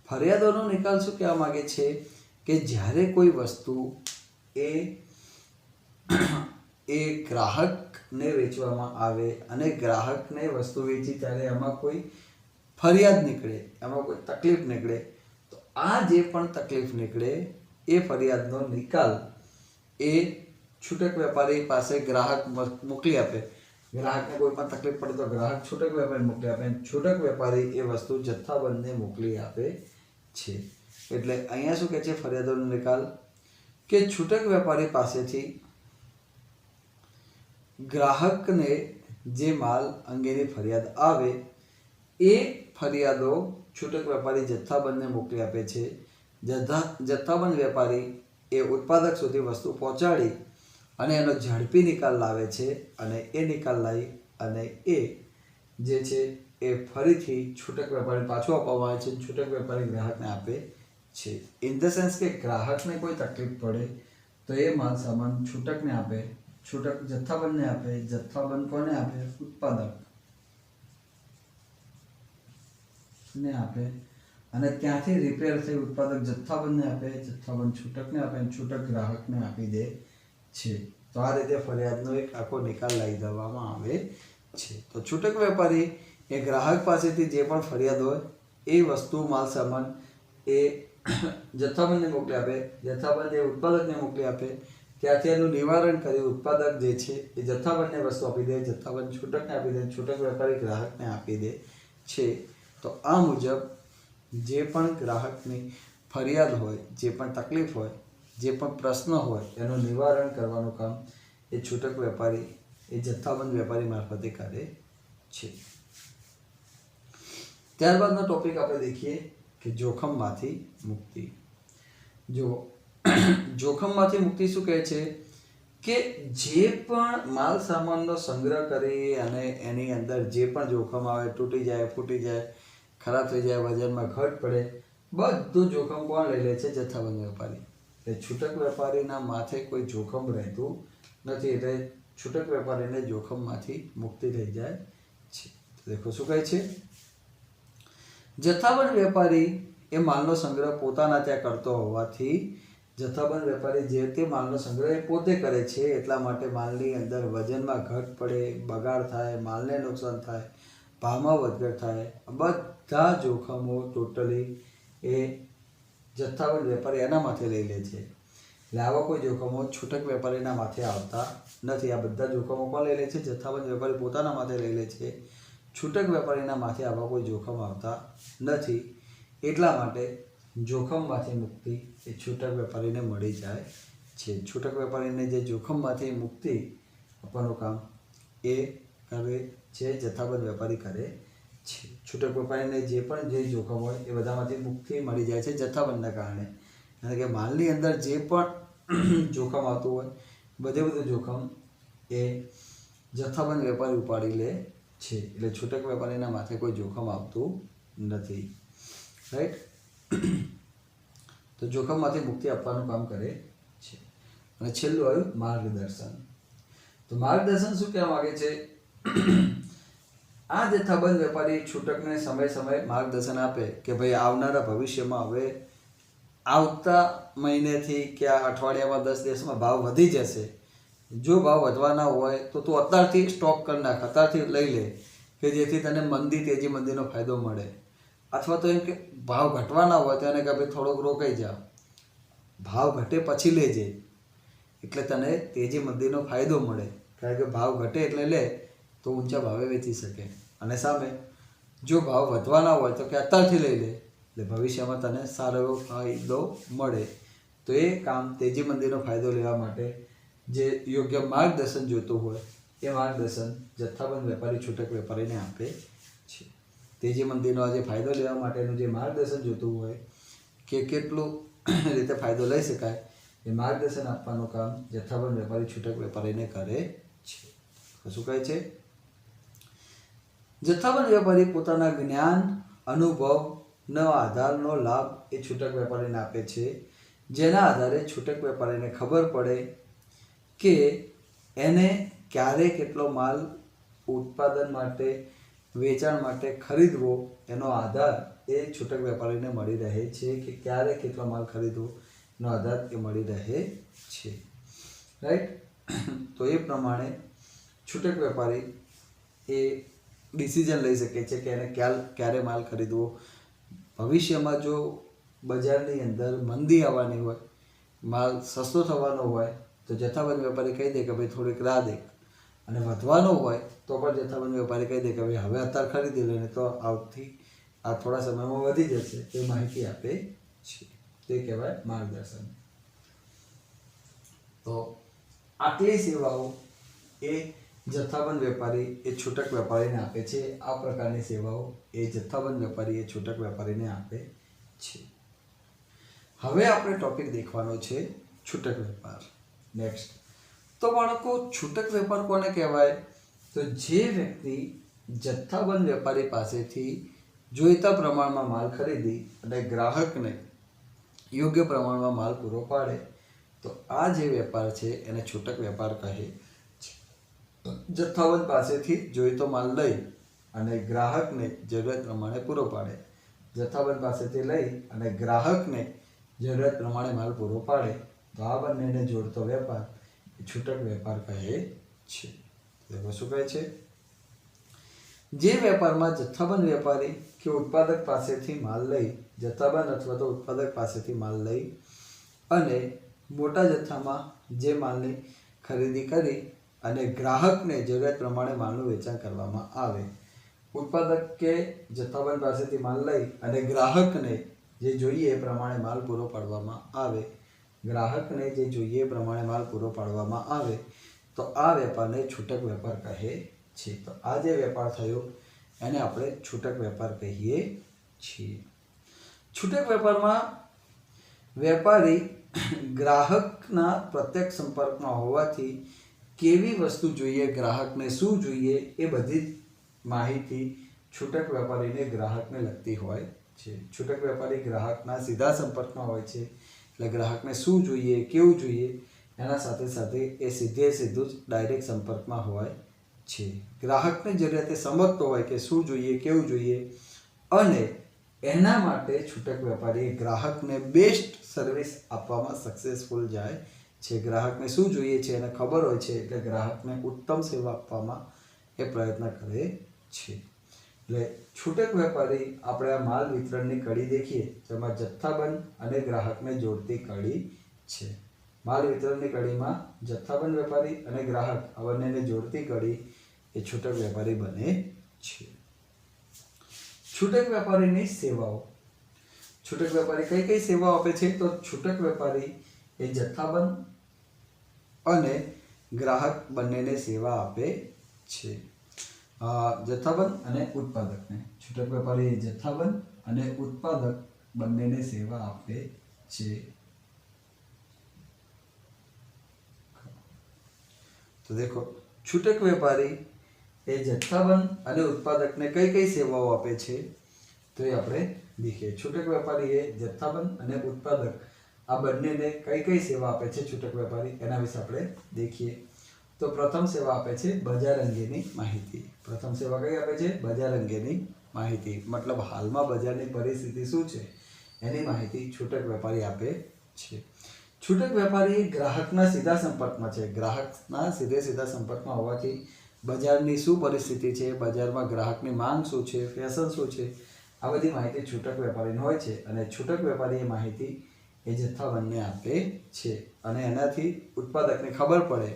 ફરિયાદોનો નિકાલ શું કહેવા માગે છે કે જ્યારે કોઈ વસ્તુ એ ગ્રાહકને વેચવામાં આવે અને ગ્રાહકને વસ્તુ વેચી ત્યારે એમાં કોઈ ફરિયાદ નીકળે, એમાં કોઈ તકલીફ નીકળે, તો આ જે પણ તકલીફ નીકળે એ ફરિયાદનો નિકાલ એ છૂટક વેપારી પાસે ગ્રાહક મોકલી આપે. ગ્રાહકને કોઈ પણ તકલીફ પડે તો ગ્રાહક છૂટક વેપારી મોકલી આપે, છૂટક વેપારી એ વસ્તુ જથ્થાબંધને મોકલી આપે છે. એટલે અહીંયા શું કહે છે ફરિયાદોનો નિકાલ? કે છૂટક વેપારી પાસેથી ગ્રાહકને જે માલ અંગેની ફરિયાદ આવે એ ફરિયાદો છૂટક વેપારી જથ્થાબંધને મોકલી આપે છે. જથ્થાબંધ વેપારી એ ઉત્પાદક સુધી વસ્તુ પહોંચાડી અને એનો ઝડપી નિકાલ લાવે છે, અને એ નિકાલ લાવી અને એ જે છે એ ફરીથી છૂટક વેપારી પાછું આપવામાં આવે છે. છૂટક વેપારી ગ્રાહકને આપે છે. ઇન ધ સેન્સ કે ગ્રાહકને કોઈ તકલીફ પડે તો એ માલ સામાન છૂટકને આપે, છૂટક જથ્થાબંધને આપે, જથ્થાબંધ કોને આપે? ઉત્પાદકને આપે, અને ત્યાંથી રિપેર થઈ ઉત્પાદક જથ્થાબંધને આપે, જથ્થાબંધ છૂટકને આપે, અને છૂટક ગ્રાહકને આપી દે છે. તો આ રીતે ફરિયાદનો એક આખો નિકાલ લાવી દેવામાં આવે છે. તો છૂટક વેપારી એ ગ્રાહક પાસેથી જે પણ ફરિયાદ હોય એ વસ્તુ માલ સામાન એ જથ્થાબંધને મોકલી આપે, જથ્થાબંધ એ ઉત્પાદકને મોકલી આપે, ત્યાંથી એનું નિવારણ કરી ઉત્પાદક જે છે એ જથ્થાબંધને વસ્તુ આપી દે, જથ્થાબંધ છૂટકને આપી દે, છૂટક વેપારી ગ્રાહકને આપી દે છે. તો આ મુજબ જે પણ ગ્રાહકની ફરિયાદ હોય, જે પણ તકલીફ હોય, જે પણ પ્રશ્ન હોય, એનું નિવારણ કરવાનું કામ એ છૂટક વેપારી એ જથ્થાબંધ વેપારી મારફતે કરે છે. ત્યારબાદનો ટોપિક આપણે દેખીએ કે જોખમમાંથી મુક્તિ. જો જોખમમાંથી મુક્તિ શું કહે છે કે જે પણ માલ સામાનનો સંગ્રહ કરી અને એની અંદર જે પણ જોખમ આવે, તૂટી જાય, ફૂટી જાય, ખરાબ થઈ જાય, વજનમાં ઘટ પડે, બધું જોખમ કોણ લઈ લે છે? જથ્થાબંધ વેપારી. એટલે છૂટક વેપારીના માથે કોઈ જોખમ રહેતું નથી. એટલે છૂટક વેપારીને જોખમમાંથી મુક્તિ થઈ જાય છે. દેખો શું કહે છે? જથ્થાબંધ વેપારી એ માલનો સંગ્રહ પોતાના ત્યાં કરતો હોવાથી જથ્થાબંધ વેપારી જે તે માલનો સંગ્રહ એ પોતે કરે છે, એટલા માટે માલની અંદર વજનમાં ઘટ પડે, બગાડ થાય, માલને નુકસાન થાય, ભાવમાં વધઘટ થાય, બધા જોખમો ટોટલી એ જથ્થાબંધ વેપારી એના માથે લઈ લે છે. એટલે આવા કોઈ જોખમો છૂટક વેપારીના માથે આવતા નથી. આ બધા જોખમો કોણ લઈ લે છે? જથ્થાબંધ વેપારી પોતાના માથે લઈ લે છે. છૂટક વેપારીના માથે આવા કોઈ જોખમ આવતા નથી. એટલા માટે જોખમમાંથી મુક્તિ એ છૂટક વેપારીને મળી જાય છે. છૂટક વેપારીને જે જોખમમાંથી મુક્તિ આપવાનું કામ એ કરે છે જથ્થાબંધ વેપારી કરે છે. છૂટક વેપારીને જે પણ જે જોખમ હોય એ બધામાંથી મુક્તિ મળી જાય છે જથ્થાબંધના કારણે. કારણ કે માલની અંદર જે પણ જોખમ આવતું હોય, બધું જોખમ એ જથ્થાબંધ વેપારી ઉપાડી લે છે. એટલે છૂટક વેપારીના માથે કોઈ જોખમ આવતું નથી. રાઈટ. તો જોખમમાંથી મુક્તિ આપવાનું કામ કરે છે. અને છેલ્લું આવ્યું માર્ગદર્શન. તો માર્ગદર્શન શું કહેવા માગે છે? આ જથ્થાબંધ વેપારી છૂટકને સમય સમયે માર્ગદર્શન આપે કે ભાઈ આવનારા ભવિષ્યમાં હવે આવતા મહિનેથી કે આ અઠવાડિયામાં 10 દિવસમાં ભાવ વધી જશે. જો ભાવ વધવાના હોય તો તું અત્યારથી સ્ટોક કરી નાખ, અત્યારથી લઈ લે, કે જેથી તને તેજી મંદીનો ફાયદો મળે. અથવા તો એમ કે ભાવ ઘટવાના હોય તો એને કે ભાઈ થોડોક રોકાઈ જા, ભાવ ઘટે પછી લેજે, એટલે તને તેજી મંદીનો ફાયદો મળે. કારણ કે ભાવ ઘટે એટલે લે તો ઊંચા ભાવે વેચી શકે. અને સામે જો ભાવ વધવાના હોય તો કે અત્યારથી લઈ લે, એટલે ભવિષ્યમાં તને સારો એવો ફાયદો મળે. તો એ કામ તેજી મંદીનો ફાયદો લેવા માટે જે યોગ્ય માર્ગદર્શન જોતું હોય એ માર્ગદર્શન જથ્થાબંધ વેપારી છૂટક વેપારીને આપે છે. તેજી મંદીનો આજે ફાયદો લેવા માટેનું જે માર્ગદર્શન જોતું હોય કે કેટલું રીતે ફાયદો લઈ શકાય એ માર્ગદર્શન આપવાનું કામ જથ્થાબંધ વેપારી છૂટક વેપારીને કરે છે. શું કહે છે? જથ્થાબંધ વેપારી પોતાના જ્ઞાન અનુભવનો આધારનો લાભ એ છૂટક વેપારીને આપે છે, જેના આધારે છૂટક વેપારીને ખબર પડે કે એને ક્યારે કેટલો માલ ઉત્પાદન માટે વેચાણ માટે ખરીદવો, એનો આધાર એ છૂટક વેપારીને મળી રહે છે કે ક્યારે કેટલો માલ ખરીદવો એનો આધાર એ મળી રહે છે. રાઈટ. તો એ પ્રમાણે છૂટક વેપારી એ ડિસિઝન લઈ શકે છે કે એને ક્યારે માલ ખરીદવો. ભવિષ્યમાં જો બજારની અંદર મંદી આવવાની હોય, માલ સસ્તો થવાનો હોય તો જથ્થાબંધ વેપારી કહી દે કે ભાઈ થોડીક રાહ દે, અને વધવાનો હોય તો પણ જથ્થાબંધ વેપારી કહી દે કે ભાઈ હવે અત્યારે ખરીદી લે, તો આ થોડા સમયમાં વધી જશે, એ માહિતી આપે છે. તે કહેવાય માર્ગદર્શન. તો આટલી સેવાઓ એ જથ્થાબંધ વેપારી એ છૂટક વેપારીને આપે છે. આ પ્રકારની સેવાઓ એ જથ્થાબંધ વેપારી એ છૂટક વેપારીને આપે છે. હવે આપણે ટોપિક દેખવાનો છે છૂટક વેપાર. નેક્સ્ટ. તો બાળકો, છૂટક વેપાર કોને કહેવાય? તો જે વ્યક્તિ જથ્થાબંધ વેપારી પાસેથી જોઈતા પ્રમાણમાં માલ ખરીદી અને ગ્રાહકને યોગ્ય પ્રમાણમાં માલ પૂરો પાડે, તો આ જે વેપાર છે એને છૂટક વેપાર કહે છે. જથ્થાબંધ પાસેથી જોઈતો માલ લઈ અને ગ્રાહકને જરૂરિયાત પ્રમાણે પૂરો પાડે, જથ્થાબંધ પાસેથી લઈ અને ગ્રાહકને જરૂરિયાત પ્રમાણે માલ પૂરો પાડે, તો આ બંનેને જોડતો વેપાર એ છૂટક વેપાર કહે છે. શું કહે છે? જે વેપારમાં જથ્થાબંધ વેપારી કે ઉત્પાદક પાસેથી માલ લઈ, જથ્થાબંધ અથવા તો ઉત્પાદક પાસેથી માલ લઈ અને મોટા જથ્થામાં જે માલની ખરીદી કરી અને ગ્રાહકને જરૂરિયાત પ્રમાણે માલનું વેચાણ કરવામાં આવે. ઉત્પાદક કે જથ્થાબંધ પાસેથી માલ લઈ અને ગ્રાહકને જે જોઈએ એ પ્રમાણે માલ પૂરો પાડવામાં આવે, ગ્રાહકને જે જોઈએ એ પ્રમાણે માલ પૂરો પાડવામાં આવે, તો આ વેપારને છૂટક વેપાર કહે છે. તો આ જે વેપાર થયો એને આપણે છૂટક વેપાર કહીએ છીએ. છૂટક વેપારમાં વેપારી ગ્રાહકના પ્રત્યક્ષ સંપર્કમાં હોવાથી કેવી વસ્તુ જોઈએ, ગ્રાહકને શું જોઈએ, એ બધી જ માહિતી છૂટક વેપારીને ગ્રાહકને લગતી હોય છે. છૂટક વેપારી ગ્રાહકના સીધા સંપર્કમાં હોય છે, એટલે ગ્રાહકને શું જોઈએ, કેવું જોઈએ, એના સાથે સાથે એ સીધું જ ડાયરેક્ટ સંપર્કમાં હોય છે. ગ્રાહકને જરૂરિયાત સમજતો હોય કે શું જોઈએ, કેવું જોઈએ, અને એના માટે છૂટક વેપારી ગ્રાહકને બેસ્ટ સર્વિસ આપવામાં સક્સેસફુલ જાય છે. ગ્રાહકને શું જોઈએ છે એને ખબર હોય છે, એટલે ગ્રાહકને ઉત્તમ સેવા આપવામાં એ પ્રયત્ન કરે છે. એટલે છૂટક વેપારી આપણે આ માલ વિતરણની કડી દેખીએ, જેમાં જથ્થાબંધ અને ગ્રાહકને જોડતી કડી છે. માલ વિતરણની કડીમાં જથ્થાબંધ વેપારી અને ગ્રાહક આ બંનેને જોડતી કડી એ છૂટક વેપારી બને છે. છૂટક વેપારીની સેવાઓ. છૂટક વેપારી કઈ કઈ સેવાઓ આપે છે? તો છૂટક વેપારી એ જથ્થાબંધ અને ગ્રાહક બંનેને સેવા આપે છે. જથ્થાબંધ અને ઉત્પાદકને. છૂટક વેપારી જથ્થાબંધ અને ઉત્પાદક બંનેને સેવા આપે છે. तो देखो छूटक व्यापारी એ જથ્થાબંધ અને ઉત્પાદકને કઈ કઈ સેવાઓ આપે છે તો એ આપણે દેખીએ. છૂટક વેપારી એ જથ્થાબંધ અને ઉત્પાદક આ બંનેને કઈ કઈ સેવા આપે છે છૂટક વેપારી એના વિશે આપણે દેખીએ. તો પ્રથમ સેવા આપે છે બજાર અંગેની માહિતી. પ્રથમ સેવા કઈ આપે છે? બજાર અંગેની માહિતી, મતલબ હાલમાં બજારની પરિસ્થિતિ શું છે એની માહિતી છૂટક વેપારી આપે છે. છૂટક વેપારી ગ્રાહકના સીધા સંપર્કમાં છે. ગ્રાહકના સીધા સંપર્કમાં હોવાથી બજારની શું પરિસ્થિતિ છે, બજારમાં ગ્રાહકની માંગ શું છે, ફેશન શું છે, આ બધી માહિતી છૂટક વેપારીને હોય છે. અને છૂટક વેપારી એ માહિતી એ જથ્થાબંધને આપે છે અને એનાથી ઉત્પાદકને ખબર પડે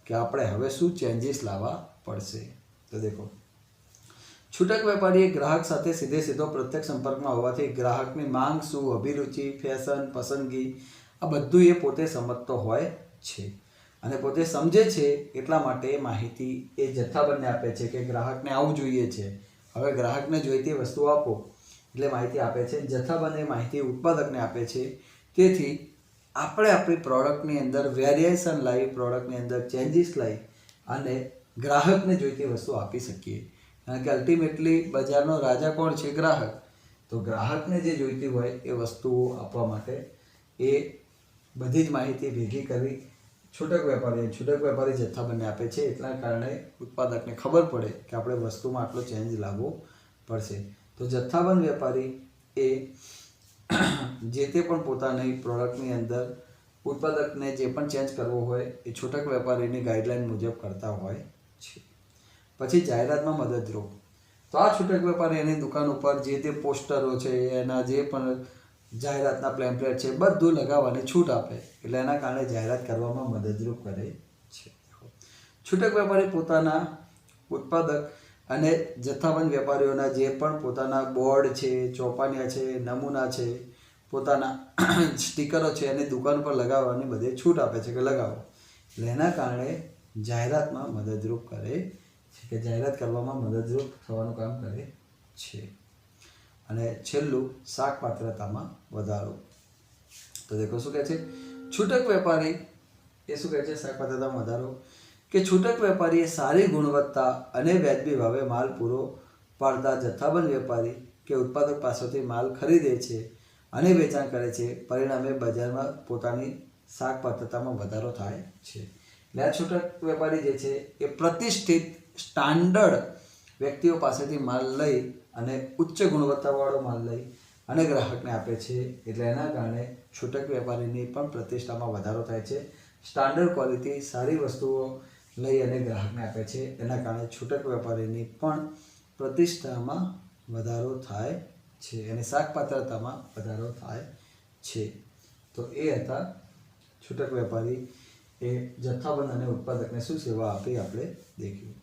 કે આપણે હવે શું ચેન્જીસ લાવવા પડશે. તો દેખો છૂટક વેપારી એ ગ્રાહક સાથે સીધો પ્રત્યક્ષ સંપર્કમાં હોવાથી ગ્રાહકની માંગ શું, અભિરુચિ, ફેશન, પસંદગી આ બધું એ પોતે સમજતો હોય છે અને પોતે સમજે છે. એટલા માટે માહિતી એ જથ્થાબંધને આપે છે કે ગ્રાહકને આવું જોઈએ છે, હવે ગ્રાહકને જોઈતી વસ્તુ આપો, એટલે માહિતી આપે છે. જથ્થાબંધ એ માહિતી ઉત્પાદકને આપે છે. તેથી આપણે આપણી પ્રોડક્ટની અંદર વેરિએશન લાવી, પ્રોડક્ટની અંદર ચેન્જીસ લાવી અને ગ્રાહકને જોઈતી વસ્તુ આપી શકીએ. કારણ કે અલ્ટિમેટલી બજારનો રાજા કોણ છે? ગ્રાહક. તો ગ્રાહકને જે જોઈતી હોય એ વસ્તુઓ આપવા માટે એ બધી જ માહિતી ભેગી કરી છૂટક વેપારી જથ્થાબંધને આપે છે. એટલા કારણે ઉત્પાદકને ખબર પડે કે આપણે વસ્તુમાં આટલો ચેન્જ લાવવો પડશે. તો જથ્થાબંધ વેપારી એ જે તે પણ પોતાની પ્રોડક્ટની અંદર ઉત્પાદકને જે પણ ચેન્જ કરવો હોય એ છૂટક વેપારીની ગાઈડલાઈન મુજબ કરતા હોય છે. પછી જાહેરાતમાં મદદરૂપ. તો આ છૂટક વેપારી એની દુકાન ઉપર જે તે પોસ્ટરો છે, એના જે પણ જાહેરાતના પેમ્પલેટ છે બધું લગાવવાની છૂટ આપે, એટલે એના કારણે જાહેરાત કરવામાં મદદરૂપ કરે છે. છૂટક વેપારી પોતાના ઉત્પાદક અને જથ્થાબંધ વેપારીઓના જે પણ પોતાના બોર્ડ છે, ચોપાનિયા છે, નમૂના છે, પોતાના સ્ટીકરો છે એની દુકાન પર લગાવવાની બધે છૂટ આપે છે કે લગાવો. એટલે એના કારણે જાહેરાતમાં મદદરૂપ કરે છે કે જાહેરાત કરવામાં મદદરૂપ થવાનું કામ કરે છે. અને છેલ્લું શાકપાત્રતામાં વધારો. તો દેખો શું કહે છે છૂટક વેપારી એ શું કહે છે શાકપાત્રતામાં વધારો કે છૂટક વેપારી એ સારી ગુણવત્તા અને વ્યાજબી ભાવે માલ પૂરો પાડતા જથ્થાબંધ વેપારી કે ઉત્પાદક પાસેથી માલ ખરીદે છે અને વેચાણ કરે છે. પરિણામે બજારમાં પોતાની શાકપાત્રતામાં વધારો થાય છે. એટલે આ છૂટક વેપારી જે છે એ પ્રતિષ્ઠિત સ્ટાન્ડર્ડ વ્યક્તિઓ પાસેથી માલ લઈ અને ઉચ્ચ ગુણવત્તાવાળો માલ લઈ અને ગ્રાહકને આપે છે. એટલે એના કારણે છૂટક વેપારીની પણ પ્રતિષ્ઠામાં વધારો થાય છે. સ્ટાન્ડર્ડ ક્વોલિટી સારી વસ્તુઓ લઈ અને ગ્રાહકને આપે છે. એના કારણે છૂટક વેપારીની પણ પ્રતિષ્ઠામાં વધારો થાય છે અને શાકપાત્રતામાં વધારો થાય છે. તો એ હતા છૂટક વેપારી એ જથ્થાબંધ અને ઉત્પાદકને શું સેવા આપી આપણે દેખ્યું.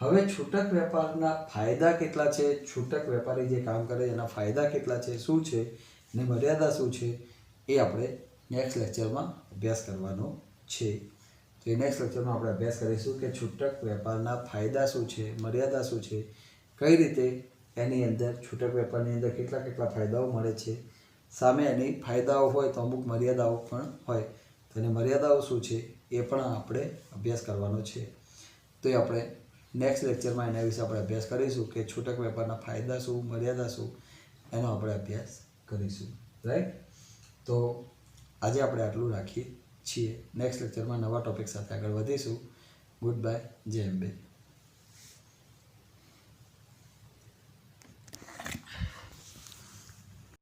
હવે છૂટક વેપારના ફાયદા કેટલા છે, છૂટક વેપારી જે કામ કરે એના ફાયદા કેટલા છે, શું છે અને મર્યાદા શું છે એ આપણે નેક્સ્ટ લેક્ચરમાં અભ્યાસ કરવાનો છે. તો એ નેક્સ્ટ લેક્ચરમાં આપણે અભ્યાસ કરીશું કે છૂટક વેપારના ફાયદા શું છે, મર્યાદા શું છે, કઈ રીતે એની અંદર છૂટક વેપારની અંદર કેટલા ફાયદાઓ મળે છે, સામે એની ફાયદાઓ હોય તો અમુક મર્યાદાઓ પણ હોય, તો એની મર્યાદાઓ શું છે એ પણ આપણે અભ્યાસ કરવાનો છે. તો એ આપણે નેક્સ્ટ લેક્ચરમાં એના વિશે આપણે અભ્યાસ કરીશું કે છૂટક વેપારના ફાયદા શું, મર્યાદા શું, એનો આપણે અભ્યાસ કરીશું. રાઈટ. તો આજે આપણે આટલું રાખીએ છીએ. નેક્સ્ટ લેક્ચરમાં નવા ટૉપિક સાથે આગળ વધીશું. Good bye. જય અંબે.